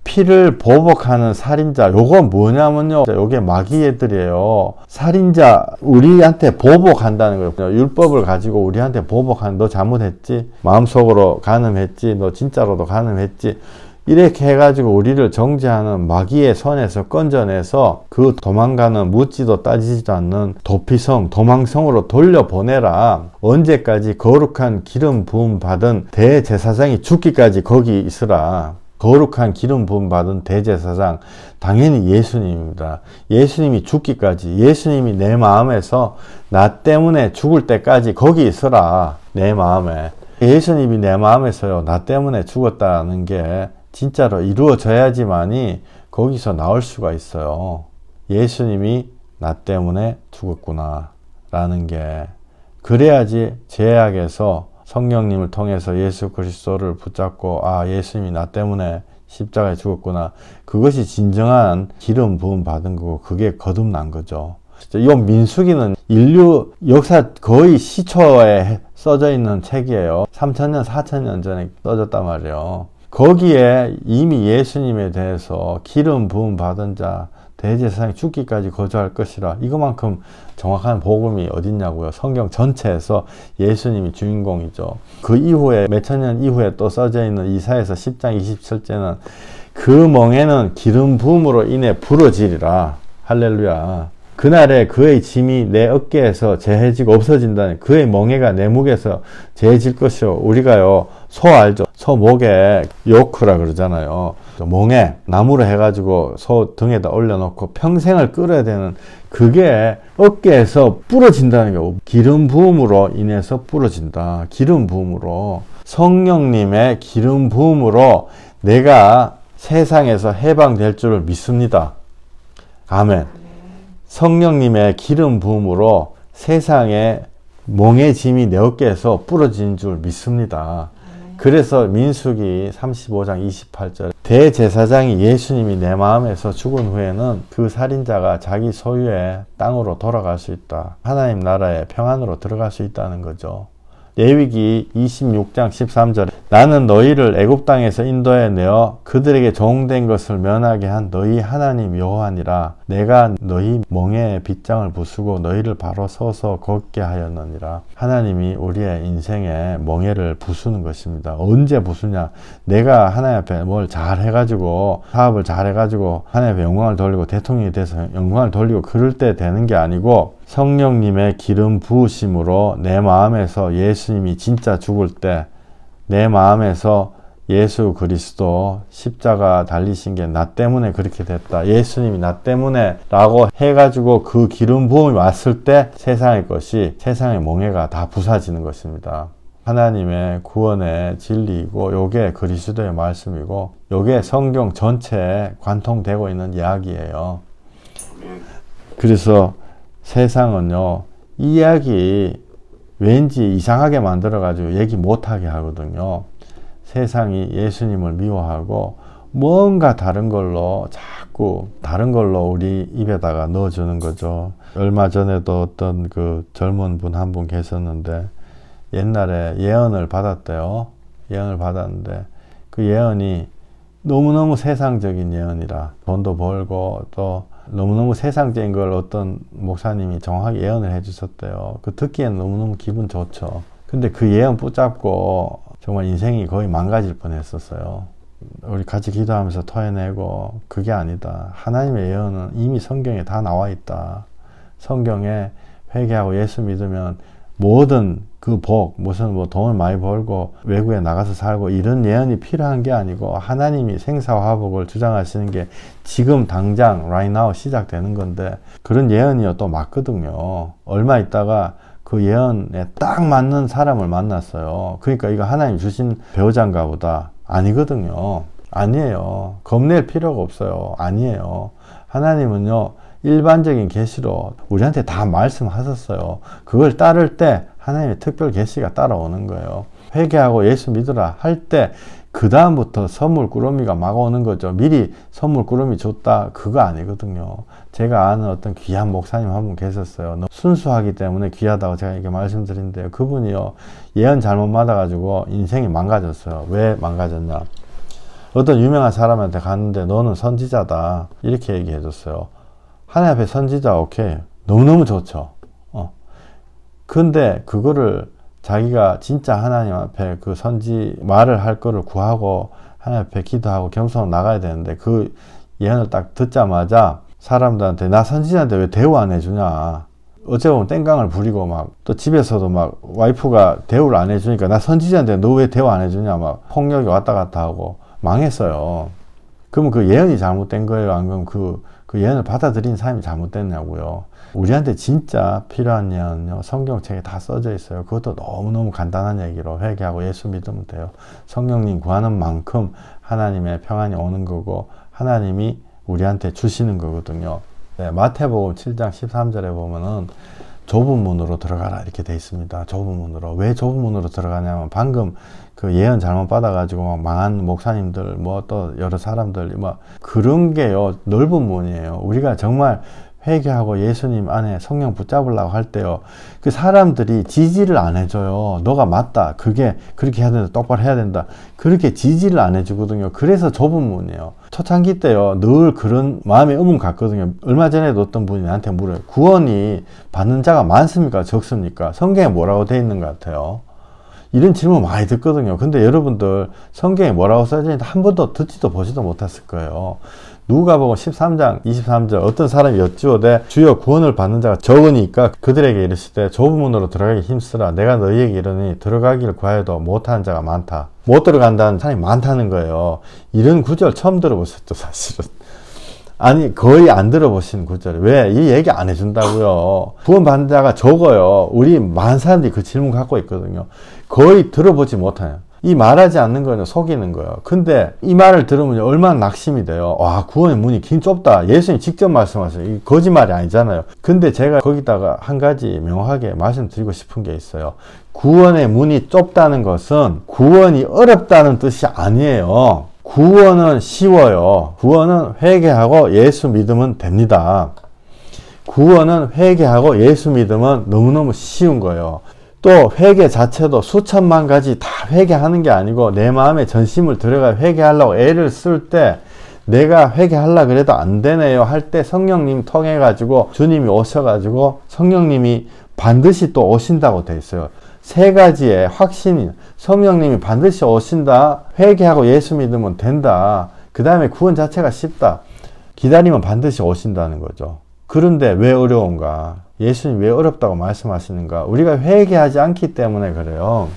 피를 보복하는 살인자, 요거 뭐냐면요, 요게 마귀애들이에요. 살인자, 우리한테 보복한다는 거예요. 율법을 가지고 우리한테 보복하는, 너 잘못했지? 마음속으로 간음했지? 너 진짜로도 간음했지? 이렇게 해가지고 우리를 정죄하는 마귀의 손에서 건져내서 그 도망가는 묻지도 따지지도 않는 도피성, 도망성으로 돌려보내라. 언제까지? 거룩한 기름 부음 받은 대제사장이 죽기까지 거기 있으라. 거룩한 기름 부음 받은 대제사장, 당연히 예수님입니다. 예수님이 죽기까지, 예수님이 내 마음에서 나 때문에 죽을 때까지 거기 있으라. 내 마음에. 예수님이 내 마음에서요, 나 때문에 죽었다는 게 진짜로 이루어져야지만이 거기서 나올 수가 있어요. 예수님이 나 때문에 죽었구나 라는 게, 그래야지 죄악에서 성령님을 통해서 예수 그리스도를 붙잡고, 아, 예수님이 나 때문에 십자가에 죽었구나, 그것이 진정한 기름 부음 받은 거고, 그게 거듭난 거죠. 이 민수기는 인류 역사 거의 시초에 써져 있는 책이에요. 3000년, 4000년 전에 써졌단 말이에요. 거기에 이미 예수님에 대해서 기름 부음 받은 자, 대제사장이 죽기까지 거주할 것이라, 이거만큼 정확한 복음이 어딨냐고요. 성경 전체에서 예수님이 주인공이죠. 그 이후에 몇천 년 이후에 또 써져 있는 이사야서 10장 27절은 그 멍에는 기름 부음으로 인해 부러지리라. 할렐루야. 그날에 그의 짐이 내 어깨에서 제해지고 없어진다는, 그의 멍에가 내 목에서 제해질 것이요. 우리가요, 소 알죠? 소 목에 요크라 그러잖아요. 몽에 나무로 해가지고 소 등에다 올려놓고 평생을 끌어야 되는, 그게 어깨에서 부러진다는 게, 기름 부음으로 인해서 부러진다. 기름 부음으로, 성령님의 기름 부음으로 내가 세상에서 해방될 줄을 믿습니다. 아멘. 성령님의 기름 부음으로 세상에 몽의 짐이 내 어깨에서 부러진 줄 믿습니다. 그래서 민수기 35장 28절, 대제사장이 예수님이 내 마음에서 죽은 후에는 그 살인자가 자기 소유의 땅으로 돌아갈 수 있다. 하나님 나라에 평안으로 들어갈 수 있다는 거죠. 레위기 26장 13절에 나는 너희를 애굽 땅에서 인도해 내어 그들에게 종된 것을 면하게 한 너희 하나님 여호와니라. 내가 너희 멍에에 빗장을 부수고 너희를 바로 서서 걷게 하였느니라. 하나님이 우리의 인생에 멍에를 부수는 것입니다. 언제 부수냐? 내가 하나님 앞에 뭘 잘 해가지고, 사업을 잘 해가지고 하나님 앞에 영광을 돌리고 대통령이 돼서 영광을 돌리고 그럴 때 되는 게 아니고, 성령님의 기름 부으심으로 내 마음에서 예수님이 진짜 죽을 때 내 마음에서 예수 그리스도 십자가 달리신 게 나 때문에 그렇게 됐다. 예수님이 나 때문에 라고 해가지고 그 기름 부음이 왔을 때 세상의 것이, 세상의 몽해가 다 부사지는 것입니다. 하나님의 구원의 진리이고 요게 그리스도의 말씀이고 요게 성경 전체에 관통되고 있는 이야기예요. 그래서 세상은요, 이 이야기 왠지 이상하게 만들어가지고 얘기 못하게 하거든요. 세상이 예수님을 미워하고 뭔가 다른 걸로 자꾸 다른 걸로 우리 입에다가 넣어주는 거죠. 얼마 전에도 어떤 그 젊은 분 한 분 계셨는데 옛날에 예언을 받았대요. 예언을 받았는데 그 예언이 너무너무 세상적인 예언이라 돈도 벌고 또 너무너무 세상적인 걸 어떤 목사님이 정확하게 예언을 해주셨대요. 그 듣기엔 너무너무 기분 좋죠. 근데 그 예언 붙잡고 정말 인생이 거의 망가질 뻔했었어요. 우리 같이 기도하면서 토해내고, 그게 아니다. 하나님의 예언은 이미 성경에 다 나와 있다. 성경에 회개하고 예수 믿으면 모든 그 복, 무슨 뭐 돈을 많이 벌고 외국에 나가서 살고 이런 예언이 필요한 게 아니고, 하나님이 생사화복을 주장하시는 게 지금 당장 right now 시작되는 건데, 그런 예언이 또 맞거든요. 얼마 있다가 그 예언에 딱 맞는 사람을 만났어요. 그러니까 이거 하나님 주신 배우자인가 보다. 아니거든요. 아니에요. 겁낼 필요가 없어요. 아니에요. 하나님은요, 일반적인 계시로 우리한테 다 말씀하셨어요. 그걸 따를 때 하나님의 특별 계시가 따라오는 거예요. 회개하고 예수 믿으라 할 때 그 다음부터 선물 꾸러미가 막 오는 거죠. 미리 선물 꾸러미 줬다, 그거 아니거든요. 제가 아는 어떤 귀한 목사님 한 분 계셨어요. 순수하기 때문에 귀하다고 제가 이렇게 말씀드린대요. 그분이요, 예언 잘못 받아가지고 인생이 망가졌어요. 왜 망가졌냐? 어떤 유명한 사람한테 갔는데 너는 선지자다 이렇게 얘기해 줬어요. 하나님 앞에 선지자, 오케이, 너무너무 좋죠. 근데 그거를 자기가 진짜 하나님 앞에 그 선지 말을 할 거를 구하고 하나님 앞에 기도하고 겸손하고 나가야 되는데, 그 예언을 딱 듣자마자 사람들한테 나 선지자인데 왜 대우 안 해주냐, 어째 보면 땡깡을 부리고 막, 또 집에서도 막 와이프가 대우를 안 해주니까 나 선지자인데 너 왜 대우 안 해주냐 막 폭력이 왔다 갔다 하고 망했어요. 그러면 그 예언이 잘못된 거예요? 아니면 그 예언을 받아들인 사람이 잘못됐냐고요. 우리한테 진짜 필요한 예언은요, 성경책에 다 써져 있어요. 그것도 너무너무 간단한 얘기로 회개하고 예수 믿으면 돼요. 성령님 구하는 만큼 하나님의 평안이 오는 거고 하나님이 우리한테 주시는 거거든요. 네, 마태복음 7장 13절에 보면은 좁은 문으로 들어가라 이렇게 돼 있습니다. 좁은 문으로. 왜 좁은 문으로 들어가냐면 방금 그 예언 잘못 받아가지고 막 망한 목사님들, 뭐 또 여러 사람들, 뭐 그런 게요, 넓은 문이에요. 우리가 정말 회개하고 예수님 안에 성령 붙잡으려고 할 때요, 그 사람들이 지지를 안 해줘요. 너가 맞다, 그게 그렇게 해야 된다, 똑바로 해야 된다, 그렇게 지지를 안 해주거든요. 그래서 좁은 문이에요. 초창기 때요, 늘 그런 마음의 의문 같거든요. 얼마 전에도 어떤 분이 나한테 물어요. 구원이 받는 자가 많습니까 적습니까? 성경에 뭐라고 돼 있는 것 같아요? 이런 질문 많이 듣거든요. 근데 여러분들 성경에 뭐라고 써져 있는지 한 번도 듣지도 보지도 못했을 거예요. 누가복음 13장 23절 어떤 사람이 여쭈어대 주여 구원을 받는 자가 적으니까 그들에게 이르시되 좁은 문으로 들어가기 힘쓰라. 내가 너희에게 이르니 들어가기를 구하여도 못하는 자가 많다. 못 들어간다는 사람이 많다는 거예요. 이런 구절 처음 들어보셨죠, 사실은. 아니, 거의 안 들어보신 구절이. 왜? 이 얘기 안 해준다고요. 구원받는 자가 적어요. 우리 많은 사람들이 그 질문 갖고 있거든요. 거의 들어보지 못해요. 이 말하지 않는 거는 속이는 거예요. 근데 이 말을 들으면 얼마나 낙심이 돼요. 와, 구원의 문이 긴 좁다. 예수님이 직접 말씀하세요. 이 거짓말이 아니잖아요. 근데 제가 거기다가 한 가지 명확하게 말씀드리고 싶은 게 있어요. 구원의 문이 좁다는 것은 구원이 어렵다는 뜻이 아니에요. 구원은 쉬워요. 구원은 회개하고 예수 믿으면 됩니다. 구원은 회개하고 예수 믿으면 너무너무 쉬운 거예요. 또 회개 자체도 수천만 가지 다 회개하는 게 아니고 내 마음에 전심을 들어가 회개하려고 애를 쓸 때 내가 회개하려고 그래도 안 되네요 할 때 성령님 통해 가지고 주님이 오셔가지고 성령님이 반드시 또 오신다고 돼 있어요. 세 가지의 확신이 성령님이 반드시 오신다. 회개하고 예수 믿으면 된다. 그 다음에 구원 자체가 쉽다. 기다리면 반드시 오신다는 거죠. 그런데 왜 어려운가? 예수님 왜 어렵다고 말씀하시는가? 우리가 회개하지 않기 때문에 그래요.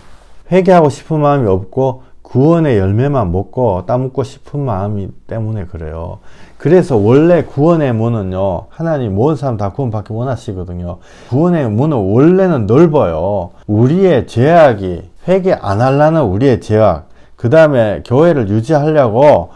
회개하고 싶은 마음이 없고 구원의 열매만 먹고 따먹고 싶은 마음이 때문에 그래요. 그래서 원래 구원의 문은요, 하나님 모든 사람 다 구원받기 원하시거든요. 구원의 문은 원래는 넓어요. 우리의 죄악이, 회개 안 하려는 우리의 죄악, 그 다음에 교회를 유지하려고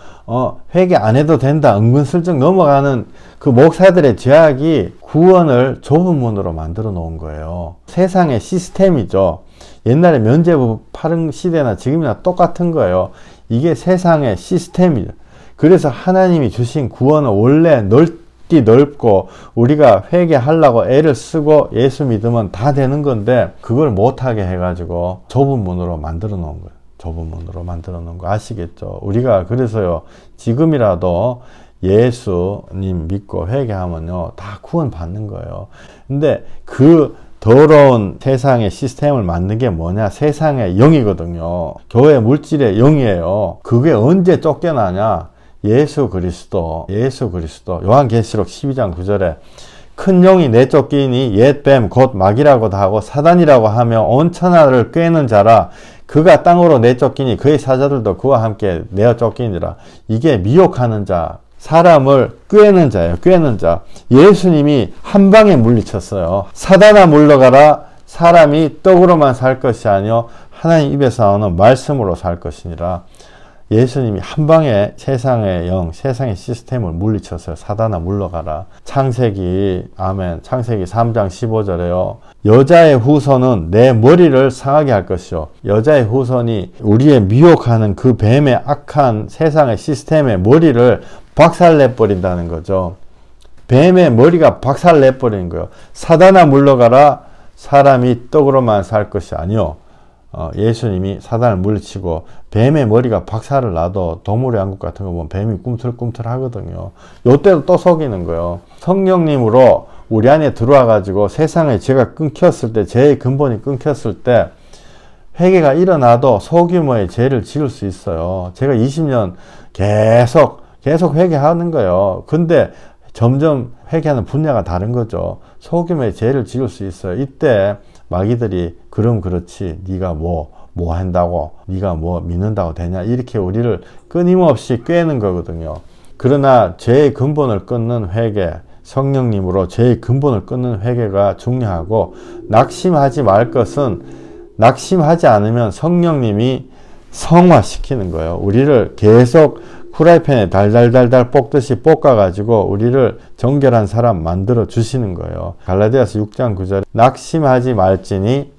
회개 안 해도 된다 은근슬쩍 넘어가는 그 목사들의 죄악이 구원을 좁은 문으로 만들어 놓은 거예요. 세상의 시스템이죠. 옛날에 면죄부 파른 시대나 지금이나 똑같은 거예요. 이게 세상의 시스템이죠. 그래서 하나님이 주신 구원은 원래 넓디 넓고 우리가 회개하려고 애를 쓰고 예수 믿으면 다 되는 건데 그걸 못하게 해가지고 좁은 문으로 만들어 놓은 거예요. 좁은 문으로 만들어 놓은 거 아시겠죠? 우리가 그래서요, 지금이라도 예수님 믿고 회개하면요, 다 구원 받는 거예요. 근데 그 더러운 세상의 시스템을 만든 게 뭐냐? 세상의 영이거든요. 교회 물질의 영이에요. 그게 언제 쫓겨나냐? 예수 그리스도. 요한계시록 12장 9절에 큰 영이 내쫓기니 옛 뱀 곧 마귀라고도 하고 사단이라고 하며 온 천하를 꿰는 자라. 그가 땅으로 내쫓기니 그의 사자들도 그와 함께 내어 쫓기니라. 이게 미혹하는 자, 사람을 꿰는 자예요. 꿰는 자. 예수님이 한 방에 물리쳤어요. 사단아 물러가라. 사람이 떡으로만 살 것이 아니요 하나님 입에서 나오는 말씀으로 살 것이니라. 예수님이 한 방에 세상의 영, 세상의 시스템을 물리쳤어요. 사단아 물러가라. 창세기, 아멘. 창세기 3장 15절에요. 여자의 후손은 내 머리를 상하게 할 것이요. 여자의 후손이 우리의 미혹하는 그 뱀의 악한 세상의 시스템의 머리를 박살내버린다는 거죠. 뱀의 머리가 박살내버리는 거예요. 사단아 물러가라. 사람이 떡으로만 살 것이 아니요. 예수님이 사단을 물리치고 뱀의 머리가 박살을 나도 동물의 왕국 같은 거 보면 뱀이 꿈틀꿈틀 하거든요. 요때도 또 속이는 거예요. 성령님으로 우리 안에 들어와 가지고 세상에 죄가 끊겼을 때, 죄의 근본이 끊겼을 때 회개가 일어나도 소규모의 죄를 지을 수 있어요. 제가 20년 계속 회개하는 거예요. 근데 점점 회개하는 분야가 다른 거죠. 소규모의 죄를 지을 수 있어요. 이때 마귀들이 그럼 그렇지 네가 뭐 한다고, 네가 뭐 믿는다고 되냐, 이렇게 우리를 끊임없이 꿰는 거거든요. 그러나 죄의 근본을 끊는 회개, 성령님으로 죄의 근본을 끊는 회개가 중요하고, 낙심하지 말 것은 낙심하지 않으면 성령님이 성화시키는 거예요. 우리를 계속 후라이팬에 달달달달 볶듯이 볶아가지고 우리를 정결한 사람 만들어 주시는 거예요. 갈라디아서 6장 9절에 낙심하지 말지니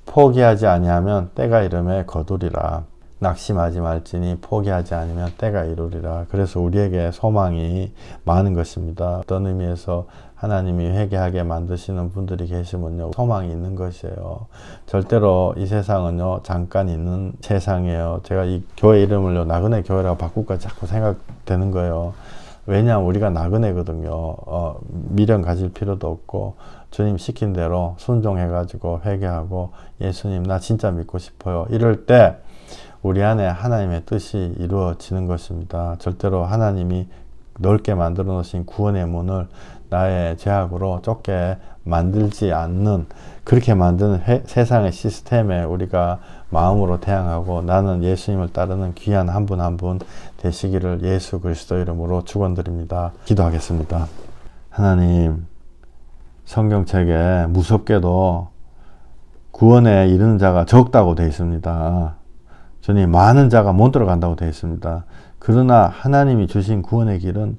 포기하지 아니하면 때가 이름에 거두리라. 낙심하지 말지니 포기하지 않으면 때가 이루리라. 그래서 우리에게 소망이 많은 것입니다. 어떤 의미에서 하나님이 회개하게 만드시는 분들이 계시면요, 소망이 있는 것이에요. 절대로 이 세상은요, 잠깐 있는 세상이에요. 제가 이 교회 이름을요, 나그네 교회라고 바꿀까 자꾸 생각되는 거예요. 왜냐하면 우리가 나그네거든요. 미련 가질 필요도 없고 주님 시킨 대로 순종해가지고 회개하고 예수님 나 진짜 믿고 싶어요. 이럴 때 우리 안에 하나님의 뜻이 이루어지는 것입니다. 절대로 하나님이 넓게 만들어 놓으신 구원의 문을 나의 죄악으로 좁게 만들지 않는, 그렇게 만드는 세상의 시스템에 우리가 마음으로 대항하고 나는 예수님을 따르는 귀한 한 분 한 분 되시기를 예수 그리스도 이름으로 축원드립니다. 기도하겠습니다. 하나님, 성경책에 무섭게도 구원에 이르는 자가 적다고 되어 있습니다. 주님, 많은 자가 못 들어간다고 되어 있습니다. 그러나 하나님이 주신 구원의 길은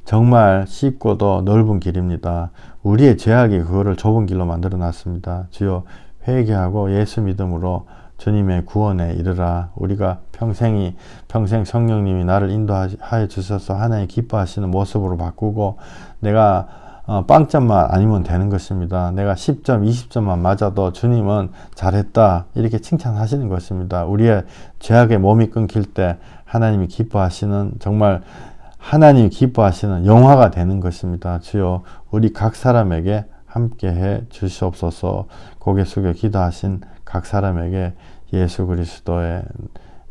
정말 쉽고도 넓은 길입니다. 우리의 죄악이 그거를 좁은 길로 만들어 놨습니다. 주여, 회개하고 예수 믿음으로 주님의 구원에 이르라. 우리가 평생 성령님이 나를 인도하여 주셔서 하나님 기뻐하시는 모습으로 바꾸고, 내가 빵점만 아니면 되는 것입니다. 내가 10점, 20점만 맞아도 주님은 잘했다, 이렇게 칭찬하시는 것입니다. 우리의 죄악의 몸이 끊길 때 하나님이 기뻐하시는, 정말 하나님이 기뻐하시는 영화가 되는 것입니다. 주여, 우리 각 사람에게 함께해 주시옵소서. 고개 숙여 기도하신 각 사람에게 예수 그리스도의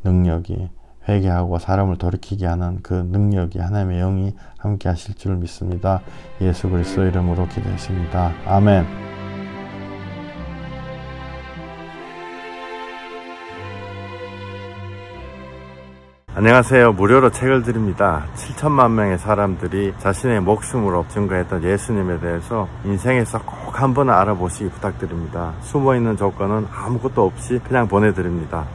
능력이, 회개하고 사람을 돌이키게 하는 그 능력이, 하나님의 영이 함께 하실 줄 믿습니다. 예수 그리스도 이름으로 기도했습니다. 아멘. 안녕하세요. 무료로 책을 드립니다. 7천만 명의 사람들이 자신의 목숨으로 증거했던 예수님에 대해서 인생에서 꼭 한번 알아보시기 부탁드립니다. 숨어있는 조건은 아무것도 없이 그냥 보내드립니다.